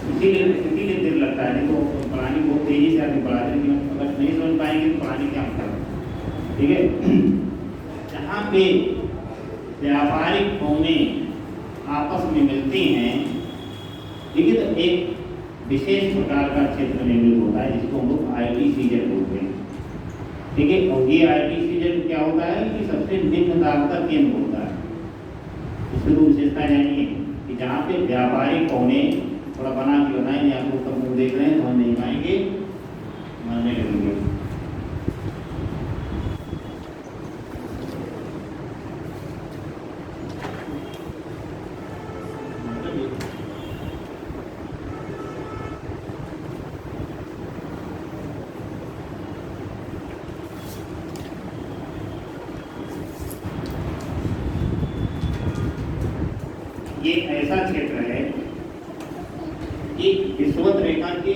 इसीलिए देर लगता है। नहीं तो पढ़ानी बहुत तेजी से आदमी पढ़ा देंगे, अगर नहीं समझ पाएंगे तो पढ़ाने क्या मतलब, ठीक है। जहाँ पे व्यापारिक कोने आपस में मिलती हैं, ठीक है, तो एक विशेष प्रकार का क्षेत्र निर्मित होता है जिसको हम लोग आईटीसीजेड बोलते हैं, ठीक है। और ये आईटीसीजेड क्या होता है कि सबसे निम्न दाब का केंद्र होता है। इसमें तो विशेषता जानिए कि जहाँ पे व्यापारिक कोने, थोड़ा बना के बताएंगे आप लोग, सब देख रहे हैं तो हम नहीं पाएंगे, मानने लगेंगे। ये ऐसा क्षेत्र है कि विषुवत रेखा के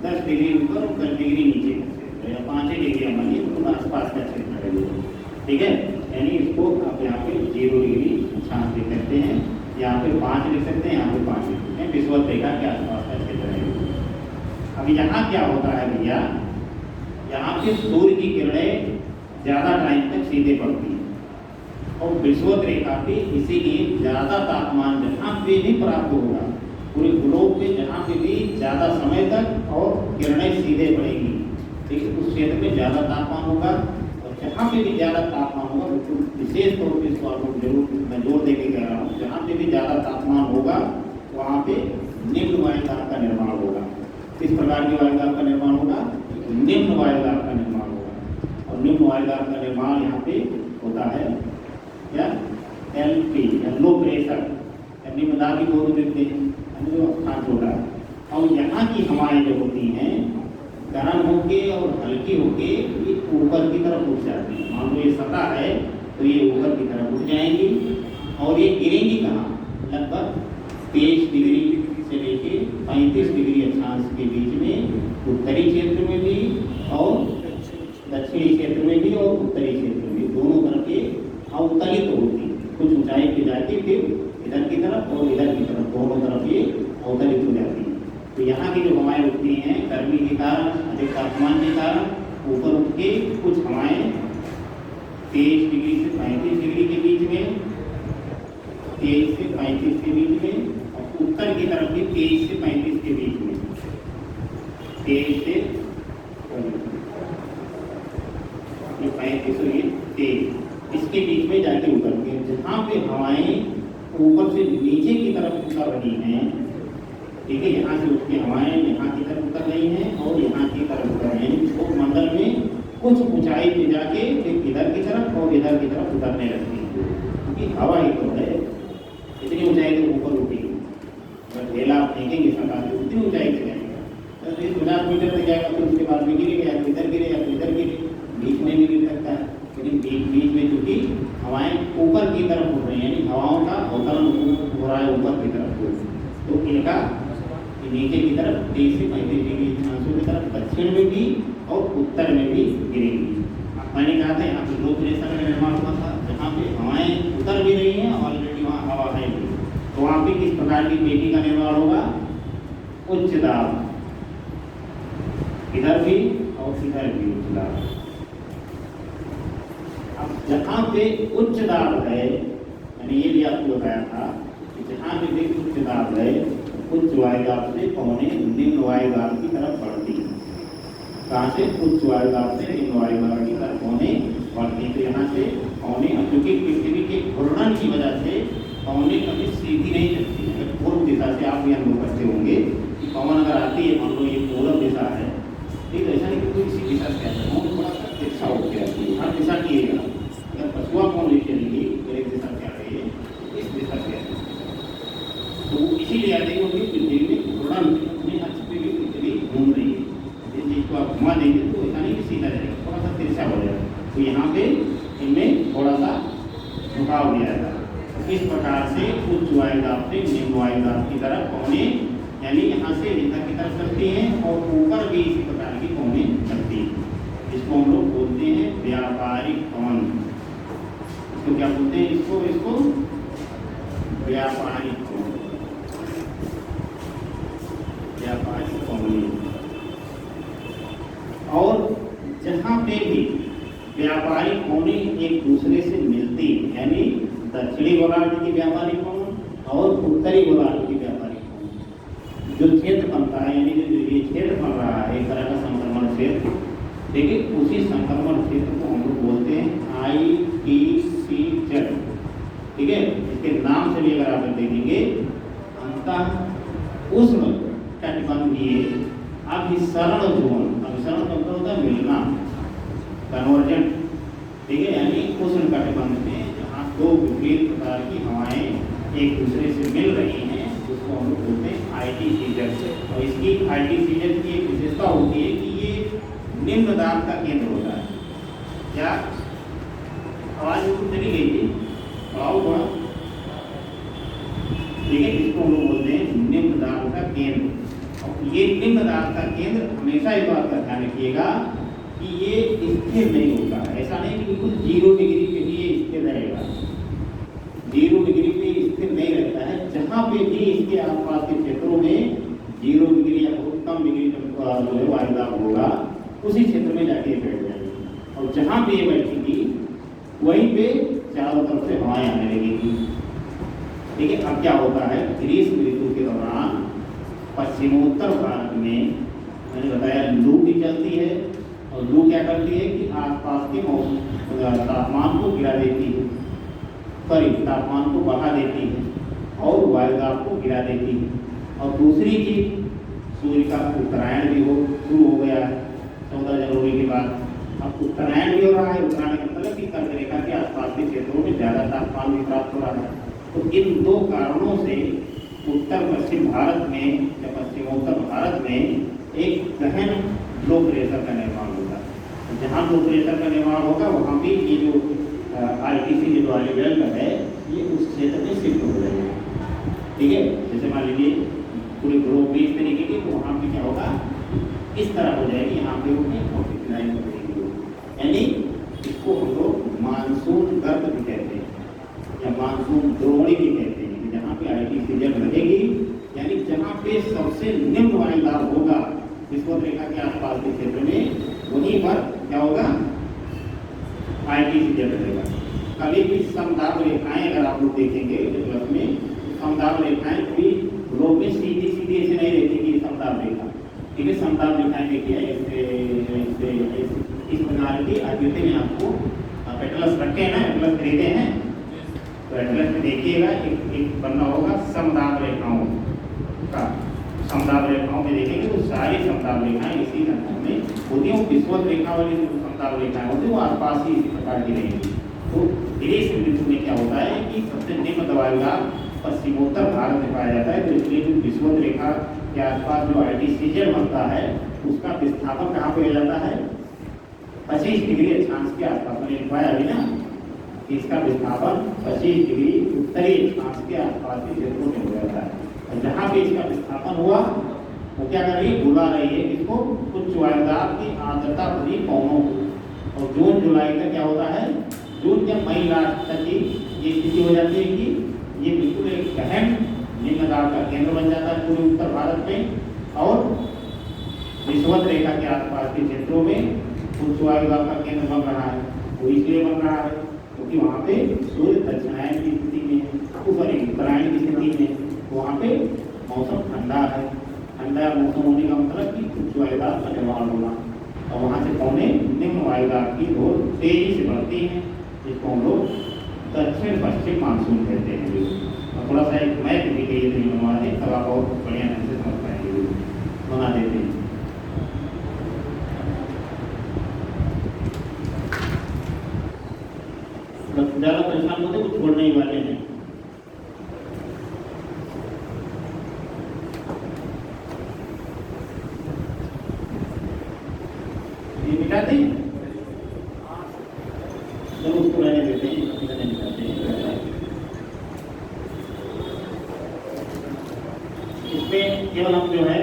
10 डिग्री ऊपर और 10 डिग्री नीचे का क्षेत्र या 5 डिग्री हमारी तो आसपास का क्षेत्र है, ठीक है। यानी इसको आप यहाँ पे 0 डिग्री अक्षांश लिख सकते हैं, यहाँ पे 5 लिख सकते हैं, यहाँ पे 5 लिख सकते हैं। विषुवत रेखा के आसपास का क्षेत्र है। अब यहाँ क्या होता है भैया, यहाँ पे सूर्य की किरणें ज़्यादा टाइम तक सीधे पड़ती हैं और विषुवत रेखा पे इसीलिए ज़्यादा तापमान जहाँ पे भी प्राप्त होगा, पूरे ग्लोब पे जहाँ पे भी ज़्यादा समय तक और किरणें सीधे पड़ेगी, ठीक है, उस क्षेत्र में ज़्यादा तापमान होगा। और जहाँ पे भी ज़्यादा तापमान होगा, विशेष तौर पर इसको आपको जरूर मैं जोर दे के कह रहा हूँ, जहाँ पे भी ज़्यादा तापमान होगा वहाँ पे निम्न वायुदाब का निर्माण होगा। किस प्रकार की वायुदाब का निर्माण होगा? निम्न वायुदाब का निर्माण होगा। और निम्न वायुदाब का निर्माण यहाँ पे होता है या LP या लो प्रेशर, निम्न दाब की बोल देते हैं, स्थान छोटा है। और यहाँ की हवाएं जो होती हैं गर्म होके और हल्की होके ये ऊपर की तरफ उठ जाती हैं। मान लो ये सतह है तो ये ऊपर की तरफ उठ जाएंगी और ये गिरेंगी कहाँ? लगभग 23 डिग्री से लेके 35 डिग्री अक्षांश के बीच में, उत्तरी क्षेत्र में भी और दक्षिणी क्षेत्र में भी और उत्तरी क्षेत्र में, दोनों तरफ के अवतलित होती है। कुछ ऊंचाई पे जाती फिर इधर की तरफ और इधर की तरफ, दोनों तरफ ये अवतलित हो जाती है। तो यहाँ की जो हवाएं उठती हैं गर्मी के कारण, अधिक तापमान के कारण, ऊपर उठ के कुछ हवाएं 23 डिग्री से 35 डिग्री के बीच में, 23 से 35 के बीच में, और उत्तर की तरफ भी 23 से 35 के बीच में, 23 से 35 इसके बीच में जाके उतरती हैं। जहाँ पे हवाएं ऊपर से नीचे की तरफ उतर रही हैं, ठीक है, यहाँ से उठ के हवाएं यहाँ की तरफ उतर रही हैं और यहाँ की तरफ उतर रही हैं। तो मंडल में कुछ ऊंचाई पे जाके एक इधर की तरफ और इधर की तरफ उतरने लगती है, क्योंकि हवा ही तो है। इतनी ऊंचाई के ऊपर उठेगी, अगर ढेला आप फेंकेंगे सका तो उतनी ऊंचाई से जाएगा, तो 50 मीटर तक जाएगा, फिर उसके बाद में गिरेगा, या तो इधर गिरे या तो इधर गिरे, बीच में भी गिर सकता है। लेकिन बीच में चूंकि हवाएं ऊपर की तरफ उठ रही हैं, यानी हवाओं का अवतरण हो रहा है ऊपर की तरफ, तो इनका नीचे की तरफ 30 से 35 डिग्री अंशों की तरफ दक्षिण में भी और उत्तर में भी गिरेगी। मैंने कहा था यहाँ पे लो प्रेशर का निर्माण हुआ था, जहाँ पे हवाएं उतर भी रही हैं ऑलरेडी वहाँ हवा है भी, तो वहाँ पे किस प्रकार की पेटी का निर्माण होगा? उच्च दाब, इधर भी और इधर भी उच्च दाब। अब जहाँ पे उच्च दाब है, मैंने ये भी आपको बताया था कि जहाँ पे भी उच्च दाब है, उच्च वायुदाब से पौने निम्न वायुदाब की तरफ बढ़ती है। कहाँ से? उच्च वायुदाब से निम्न वायुदाब की तरफ पौने बढ़ती है। तो यहाँ से पौने, क्योंकि पृथ्वी के घूर्णन की वजह से पौने कभी सीधी नहीं चलती है। अगर पूर्व दिशा से आप भी अनुभव करते होंगे कि पवन अगर आती है, मान लो ये पूर्व दिशा है, ठीक है, ऐसा नहीं कि कोई इसी दिशा से आता है, थोड़ा सा तिरछा होकर आती है, हर दिशा की है। अगर पछुआ कौन ले चलेगी तो एक दिशा से आ रही है, इस दिशा से आ रही है, तो इसीलिए आते हैं क्योंकि पृथ्वी में घूर्णन अपने अक्ष पे भी पृथ्वी घूम रही है। जिस चीज को आप घुमा देंगे तो ऐसा नहीं कि सीधा रहेगा, थोड़ा सा तिरछा हो जाएगा, तो यहाँ पे इनमें थोड़ा सा झुकाव दिया जाता है। इस प्रकार से उच्च वायुदाब से निम्न वायुदाब की तरफ पौने, यानी यहाँ से इधर की तरफ चलती हैं और ऊपर भी इसी प्रकार की पौने चलती हैं। इसको हम लोग बोलते हैं व्यापारिक पवन। इसको क्या बोलते हैं? इसको व्यापारिक पवन, व्यापारिक पवन। और जहाँ पे भी व्यापारिक पौने एक दूसरे से मिलती, यानी दक्षिणी गोलार्ध की व्यापारिक पवन और उत्तरी गोलार्ध की व्यापारिक पवन, जो क्षेत्र बनता है, यानी जो ये क्षेत्र बन रहा है, एक तरह का संक्रमण क्षेत्र, ठीक है, उसी संक्रमण क्षेत्र को हम लोग बोलते हैं ITCZ, ठीक है। इसके नाम से भी अगर आप देखेंगे, अंतः उष्ण कटिबंधीय अभिसरण जोन, अभिसरण का मतलब होता है मिलना, कन्वर्जेंट, ठीक है, यानी उष्ण कटिबंध में जहाँ दो विपरीत प्रकार की हवाएं एक दूसरे से मिल रही हैं, उसको हम लोग बोलते हैं ITCZ। और इसकी ITCZ की एक विशेषता होती है कि ये निम्न दाब का केंद्र होता है। क्या आवाज चली गई थी? आओ थोड़ा, ठीक है, इसको हम लोग बोलते हैं निम्न दाब का केंद्र। और ये निम्न दाब का केंद्र हमेशा इस बात का ध्यान रखिएगा कि ये स्थिर नहीं होता है। ऐसा नहीं कि बिल्कुल 0 डिग्री पे ही ये स्थिर रहेगा, 0 डिग्री पे स्थिर नहीं रहता है। जहाँ पे भी इसके आसपास के क्षेत्रों में 0 डिग्री या बहुत कम डिग्री जो है वायुदाब होगा, उसी क्षेत्र में जाके बैठ जाएगी। और जहाँ पे ये बैठेगी वहीं पे चारों तरफ से हवाएं आने लगेगी, ठीक है। अब क्या होता है, ग्रीष्म ऋतु के दौरान पश्चिमोत्तर भारत में मैंने बताया लू भी चलती है, और लू क्या करती है कि आसपास के मौसम तापमान को गिरा देती है, सॉरी तापमान को बढ़ा देती है और वायुदाब को गिरा देती है। और दूसरी चीज, सूर्य का उत्तरायण भी शुरू हो गया है 14 जनवरी के बाद। अब उत्तरायण भी हो रहा है, उत्तरायण का मतलब कि कर्क रेखा के आसपास के क्षेत्रों में ज़्यादा तापमान भी प्राप्त हो रहा है। तो इन दो कारणों से उत्तर पश्चिम भारत में या पश्चिमोत्तर भारत में एक गहन लो प्रेशर का निर्माण होगा। जहाँ लो प्रेशर का निर्माण होगा वहाँ भी ये जो ITCZ वाली बेल्ट है ये उस क्षेत्र में शिफ्ट हो जाएगा, ठीक है। जैसे मान लीजिए पूरे ग्लोब में इस तरीके की, तो वहाँ पे क्या होगा, इस तरह हो जाएगी, यहाँ पे लाइन हो जाएगी, यानी इसको हम लोग मानसून गर्त भी कहते हैं या मानसून द्रोणी भी कहते हैं। जहाँ पे ITCZ लगेगी, यानी जहाँ पे सबसे निम्न वायुदाब होगा विषुवत रेखा के आसपास के क्षेत्र में, वहीं पर क्या होगा, ITCZ लगेगा। कभी भी समदाब रेखाएं अगर आप लोग देखेंगे प्लस में, समदाब रेखाएं कभी ग्लोब में सीधी सीधी ऐसे नहीं रहती कि समदाब रेखा, ठीक है। समदाब रेखाएं देखिए इस प्रकार की आकृति में आपको एटलस रखे हैं ना, एटलस खरीदे हैं, तो एटलस में देखिएगा एक बनना होगा समदाब रेखाओं का, समताप रेखाओं में देखेंगे तो सारी समताप रेखाएं इसी संख्या में होती हैं। विषुवत रेखा वाली जो समताप रेखाएं होती हैं वो आसपास ही इसी प्रकार की रहेंगी। तो ग्रीष्म ऋतु में क्या होता है कि सबसे निम्न दबाव पश्चिमोत्तर भारत में पाया जाता है। तो इसलिए जो विषुवत रेखा के आसपास जो आर्टिसीजन बनता है उसका विस्थापन कहाँ पे हो जाता है, 25 डिग्री अक्षांश के आसपास। मैंने लिखवाया अभी ना, इसका विस्थापन 25 डिग्री उत्तरी अक्षांश के आसपास के क्षेत्रों में हो जाता है। और जहाँ पे इसका विस्थापन हुआ वो क्या कर रही है, बुला रही है इसको उच्च वायुदाब की आर्द्रता भरी पवनों को। और जून जुलाई तक क्या होता है, जून या मई लास्ट तक की ये स्थिति हो जाती है कि ये बिल्कुल एक गहन निम्न दाब का केंद्र बन जाता है पूरे उत्तर भारत में। और विषुवत रेखा के आसपास के क्षेत्रों में उच्च वायुदाब का केंद्र बन रहा है। वो इसलिए बन रहा है क्योंकि वहाँ पे सूर्य दक्षिणायन की स्थिति में, सॉरी उत्तरायण की स्थिति में, वहाँ पे मौसम ठंडा है। ठंडा मौसम होने का मतलब कि उच्च वायुदाब का निर्माण होना, और वहाँ से पौने निम्न वायुदाब की ओर तेजी से बढ़ती हैं, जिसको हम लोग दक्षिण पश्चिम मानसून कहते हैं। और थोड़ा सा एक मैप भी कही नहीं बनवा दें तब आप और बढ़िया ढंग से समझ पाएंगे, बना देते हैं। ज़्यादा परेशान होते कुछ छोड़ने ही वाले हैं। ये मिटाते हैं, चलो उसको रहने देते हैं, मिटाते हैं। इसमें केवल हम जो है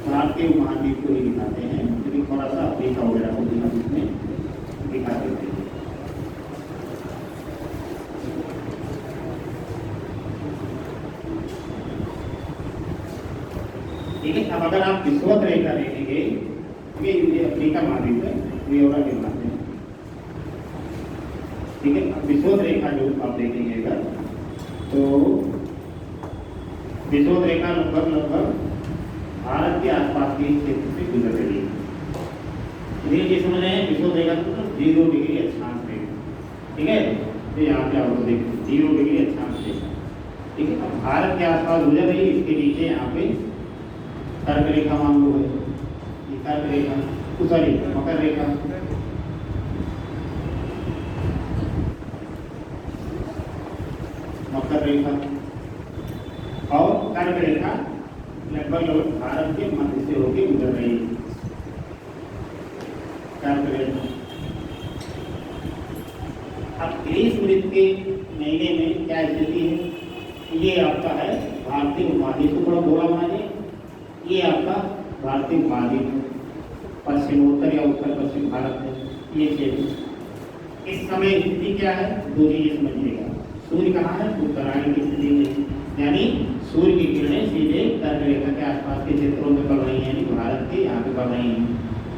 भारत के महाद्वीप को ही दिखाते हैं, क्योंकि थोड़ा सा अफ्रीका वगैरह को भी हम इसमें दिखा देते हैं। ठीक है, अब अगर आप विषुवत रेखा देखेंगे, ये अफ्रीका महाद्वीप है, ये और दिखाते हैं। ठीक है, अब विषुवत रेखा जो आप देखेंगे अगर, तो विषुवत रेखा लगभग भारत के आसपास के क्षेत्र से गुजर रही है। ये समझ रहे हैं, विषुवत रेखा मतलब 0 डिग्री अक्षांश रेखा। ठीक है, तो यहाँ पे आप देखिए 0 डिग्री अक्षांश रेखा। ठीक है, अब भारत के आसपास गुजर रही है, इसके नीचे यहाँ पे कर्क रेखा मान लो है, ये कर्क रेखा, सॉरी मकर रेखा, मकर रेखा और कर्क रेखा लगभग भारत के मध्य से होकर गुजर रही है। कर्क रेखा अब ग्रीष्म ऋतु के महीने में क्या स्थिति है, ये आपका है भारतीय उपमहाद्वीप को थोड़ा गोला बना दें। ये आपका भारतीय उपमहाद्वीप है, पश्चिमोत्तर या उत्तर पश्चिम भारत है ये क्षेत्र। इस समय स्थिति क्या है, दो चीजें समझिएगा। सूर्य कहाँ है, उत्तरायण की स्थिति में, यानी सूर्य की किरणें सीधे कर्क रेखा के आसपास के क्षेत्रों में पड़ रही हैं, यानी भारत के यहाँ पे पड़ रही हैं।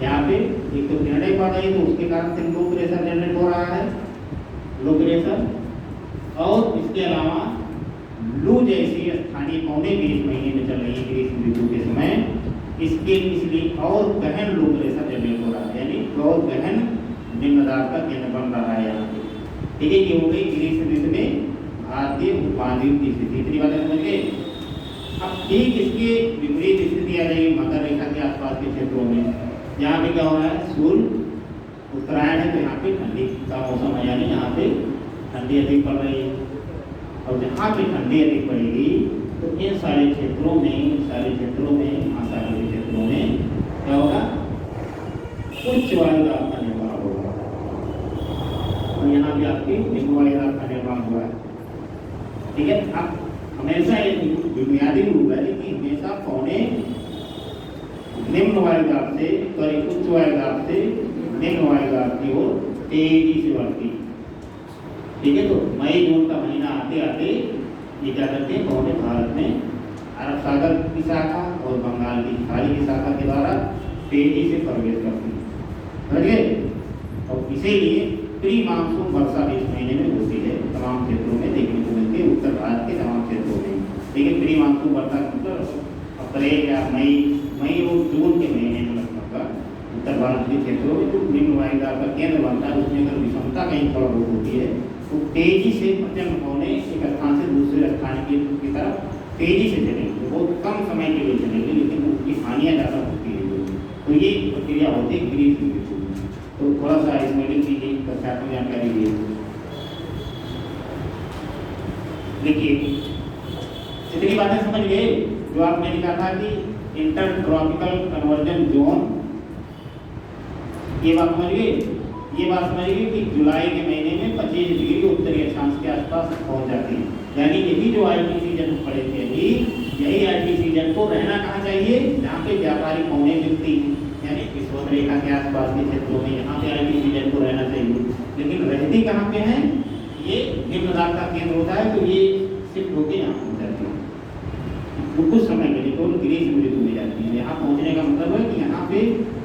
यहाँ पे एक तो किरणें पड़ रही है, तो उसके कारण से लो प्रेशर जनरेट हो रहा है, लो प्रेशर। और इसके अलावा लू जैसी स्थानीय पौने भी इस महीने में चल रही है ग्रीष्म ऋतु के समय, इसके इसलिए और गहन लो प्रेशर जनरेट हो रहा है, यानी बहुत गहन निम्न दाब का केंद्र बन रहा है यहाँ पे। ठीक है, ये हो गई ग्रीष्म ऋतु में भारतीय उपमहाद्वीप की स्थिति। इतनी बातें समझ गए। अब ठीक इसके विपरीत स्थिति आ जाएगी मकर रेखा के आसपास के क्षेत्रों में। यहाँ पे क्या हो रहा है, सूर्य उत्तरायण है, तो यहाँ पे ठंडी का मौसम है, यानी यहाँ पे ठंडी अधिक पड़ रही है। और जहाँ पे ठंडी अधिक पड़ेगी तो इन सारे क्षेत्रों में, महासागरीय क्षेत्रों में क्या होगा, उच्च वायुदाब का निर्माण होगा। और यहाँ भी आपकी निम्न वायुदाब का निर्माण हुआ है। ठीक है, अब हमेशा एक बुनियादी रूल है कि हमेशा पौने निम्न वायुदाब से, सॉरी उच्च वायुदाब से निम्न वायुदाब की ओर तेजी से बढ़ती। ठीक है, तो मई जून का महीना आते आते ये क्या करते हैं, पौने भारत में अरब सागर की शाखा और बंगाल की खाड़ी की शाखा के द्वारा तेजी से प्रवेश करती है। समझ गए। और इसीलिए प्री मानसून वर्षा भी इस महीने में होती है, तमाम क्षेत्रों में देखने को मिलती है, उत्तर भारत के तमाम क्षेत्रों में। लेकिन प्री मानसून वर्षा मतलब अप्रैल या मई और जून के महीने में लगभग उत्तर भारत के क्षेत्रों में जो निम्न वायुदाब का केंद्र बनता है, उसमें अगर विषमता कहीं थोड़ा बहुत होती है तो तेजी से प्रचंड पौने एक स्थान से दूसरे स्थान की तरफ तेजी से चलेंगे, बहुत कम समय के लिए चलेंगे, लेकिन उनकी हानियाँ ज़्यादा होती है। तो ये प्रक्रिया होती है ग्रीस ऋतु में। तो थोड़ा सा इसमें लिख लीजिए, तथ्यात्मक जानकारी दी। देखिए इतनी बातें समझ गए जो आपने लिखा था कि इंटर ट्रॉपिकल कन्वर्जन जोन, ये बात समझ गए। ये बात समझ गए कि जुलाई के महीने में 25 डिग्री उत्तरी अक्षांश के आसपास पहुंच जाती है। यानी यही जो आईटी सीजन पड़े थे अभी, यही आईटी सीजन को रहना कहाँ चाहिए, जहाँ पे व्यापारिक पौने मिलती है, यानी विषुवत रेखा के आसपास के क्षेत्रों में, यहाँ पे आईटी सीजन को रहना चाहिए। लेकिन रहती कहाँ पे है, ये निम्न दाब का केंद्र होता है, तो ये शिफ्ट होकर यहाँ पहुँच जाती है कुछ समय के लिए, तो ग्रीस ऋतु में जाती है। यहाँ पहुँचने का मतलब है कि यहाँ पे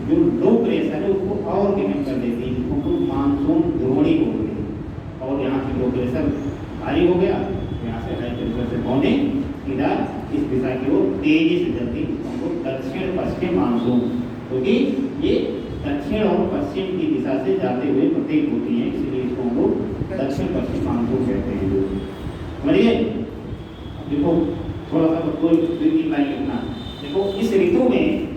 जो लो प्रेशर है उसको और कम कर देती है, जिसको मानसून द्रोणी हो गई, और यहाँ से लो प्रेशर भारी हो गया, यहाँ से हाई प्रेशर से पौने सीधा इस दिशा की ओर तेजी से चलती है, हमको दक्षिण पश्चिम मानसून, क्योंकि ये दक्षिण और पश्चिम की दिशा से जाते हुए प्रतीत होती है, इसलिए इसको हम लोग दक्षिण पश्चिम मानसून कहते हैं। समझिए, देखो थोड़ा सा कोई दूसरी लाइन लिखना। देखो इस ऋतु में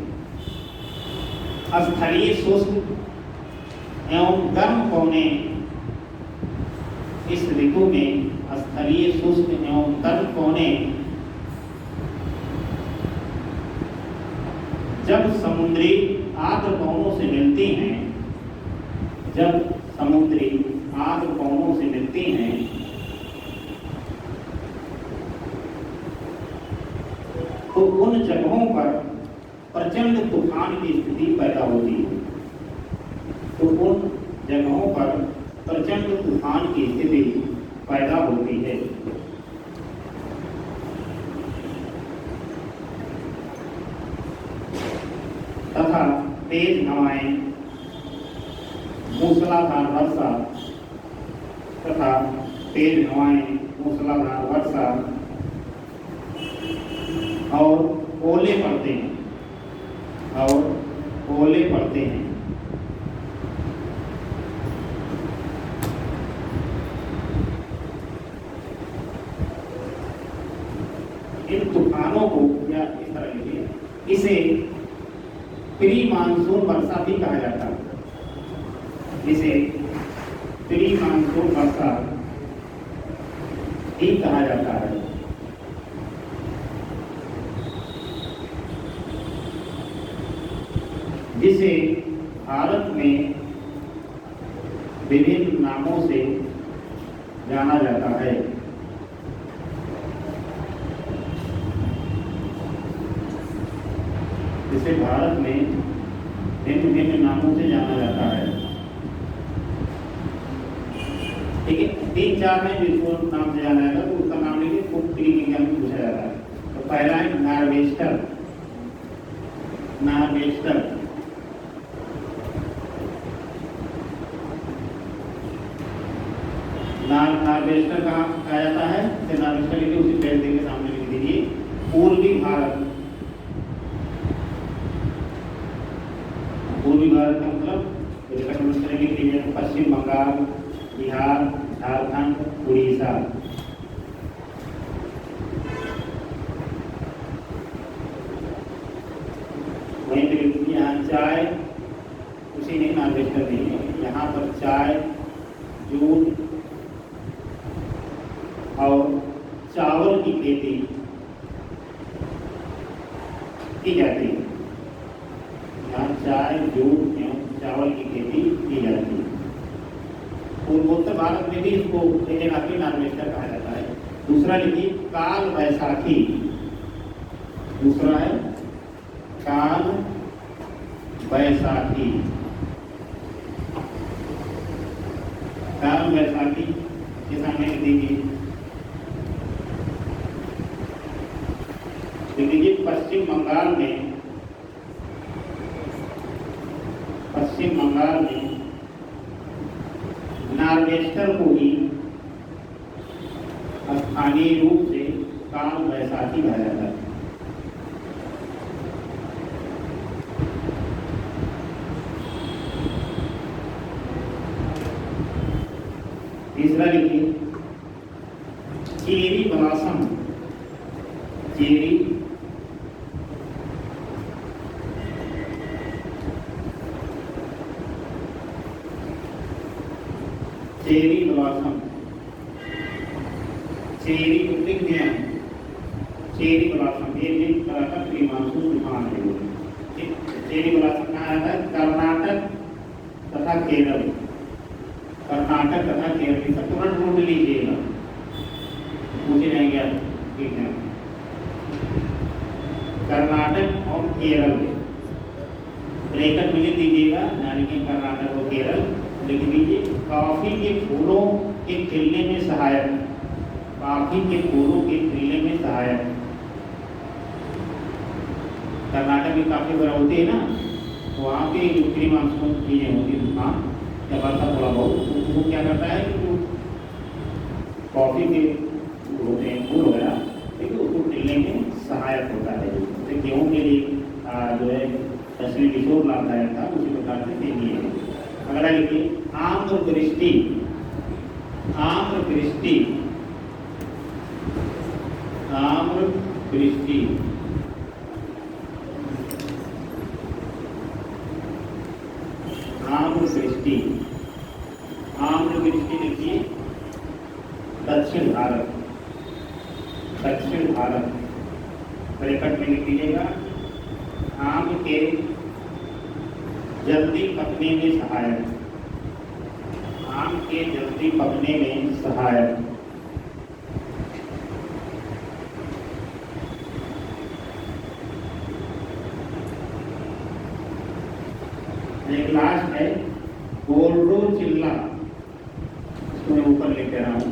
स्थलीय शुष्क एवं गर्म पौने, इस ऋतु में स्थलीय शुष्क एवं गर्म पौने जब समुद्री आर्द्र पवनों से मिलती हैं, जब समुद्री आर्द्र पवनों से मिलती हैं, तो उन जगहों पर प्रचंड तूफान की स्थिति पैदा होती है। तो उन जगहों पर प्रचंड तूफान की स्थिति पैदा होती है। तथा तेज हवाएं, मूसलाधार वर्षा तथा तेज हवाएं, मूसलाधार वर्षा और ओले पड़ते हैं, और ओले पड़ते हैं। इन तूफानों को या इस तरह लिखिए, इसे प्री मानसून वर्षा भी कहा जाता है, इसे प्री मानसून वर्षा भी कहा जाता है। जिसे भारत में विभिन्न नामों से जाना जाता है। जिसे भारत में भिन्न भिन्न नामों से जाना जाता है। ठीक है, 3-4 में जिसको नाम से जाना जाता है तो उसका नाम लेके खूब तरीके में पूछा जाता है। तो पहला है नार्वेस्टर, नार्वेस्टर। नार्वेस्टर कहाँ कहा जाता है, नार्वेस्टर लिखिए, उसी पेड़ देंगे सामने लिख दीजिए। पूर्वी भारत, पूर्वी भारत का मतलब लिख लीजिए, पश्चिम बंगाल, बिहार, झारखंड, उड़ीसा। वहीं पे यहाँ चाय, उसी ने नार्वेस्टर नहीं है, यहाँ पर चाय, जूट और चावल की खेती की जाती है। यहाँ चाय, जूट एवं चावल की खेती की जाती है। पूर्वोत्तर भारत में भी इसको एक नार्वेस्टर कहा जाता है। दूसरा लिखिए काल बैसाखी, दूसरा है काल बैसाखी। काल बैसाखी के सामने लिख दीजिए, देखिए पश्चिम बंगाल में, पश्चिम बंगाल में नार्वेस्टर को ही स्थानीय रूप से काल बैसाखी कहा जाता है। तीसरा लिखिए cherry blossom, cherry, cherry blossom, cherry लिख दिया है, चेरी ब्लॉसम ये लिख तरह का प्री मानसून तूफान है। ठीक, चेरी ब्लॉसम कहाँ रहता है? कर्नाटक तथा केरल, कर्नाटक तथा केरल का तुरंत ढूंढ लीजिएगा, मुझे नहीं गया। ठीक है, कर्नाटक और केरल ब्रेकअप में लिख दीजिएगा, यानी कि कर्नाटक और केरल लिख दीजिए। कॉफी के फूलों के खिलने में सहायक, कॉफी के फूलों के खिलने में सहायक। कर्नाटक में काफी बड़ा होती है ना, वहाँ पे जो प्री मानसून चीजें होती है, तूफान जब आता थोड़ा बहुत, वो क्या करता है कि जो कॉफी के होते हैं फूल वगैरह, ठीक है, उसको खिलने में सहायक होता है। जैसे गेहूँ के लिए जो है फसली किशोर लाभदायक था, उसी प्रकार से तेजी है। अगला लिखिए आम्र वृष्टि, आम्र वृष्टि, आम्र वृष्टि, आम्र वृष्टि, आम्र वृष्टि लिखिए दक्षिण भारत, दक्षिण भारत ब्रैकेट में लिख दीजिएगा। आम के जल्दी पकने में सहायक, आम के जल्दी पकने में सहायक। एक लास्ट है गोल्डो चिल्ला, इसको मैं ऊपर लिख रहा हूं,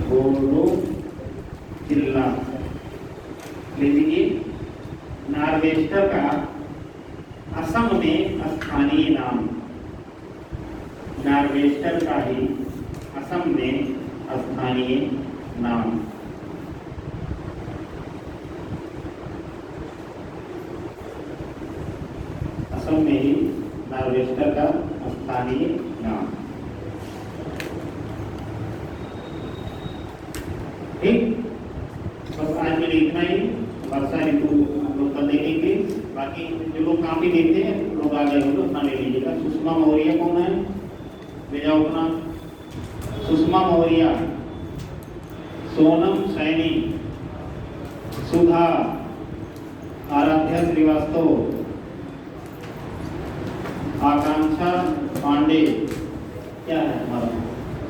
गोल्डो चिल्ला। लीजिए नार्वेस्टर का असम में स्थानीय नाम, नार्वेस्टर का ही असम में स्थानीय नाम। असम में ही नार्वेस्टर का स्थानीय नाम। ठीक, बस आज के लिए इतना ही। वर्षा ऋतु हम लोग कल देखेंगे, बाकी जो लोग काम भी देखते हैं लोग आ गए हो तो अपना ले लीजिएगा। सुषमा मौर्य कौन है? ले जाओ अपना। सुषमा मौर्य, सोनम सैनी, सुधा, आराध्या श्रीवास्तव, आकांक्षा पांडे, क्या है हमारा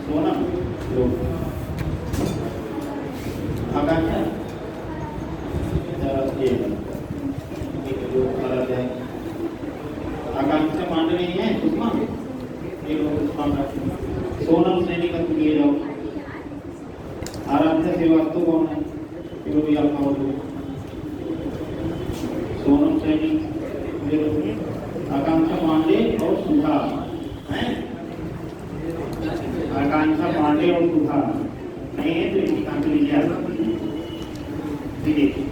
सोनम लोग, आकांक्षा आकांक्षा पांडे नहीं है, सुषमा ये लोग, सुषमा सोनम सैनी का तुम ले जाओ। आराध्या श्रीवास्तव कौन है? ये लोग याद खाओ, सोनम सैनी, आकांक्षा पांडे और सुधा है, आकांक्षा पांडे और सुधा नहीं है तो इनकी काम लीजिए।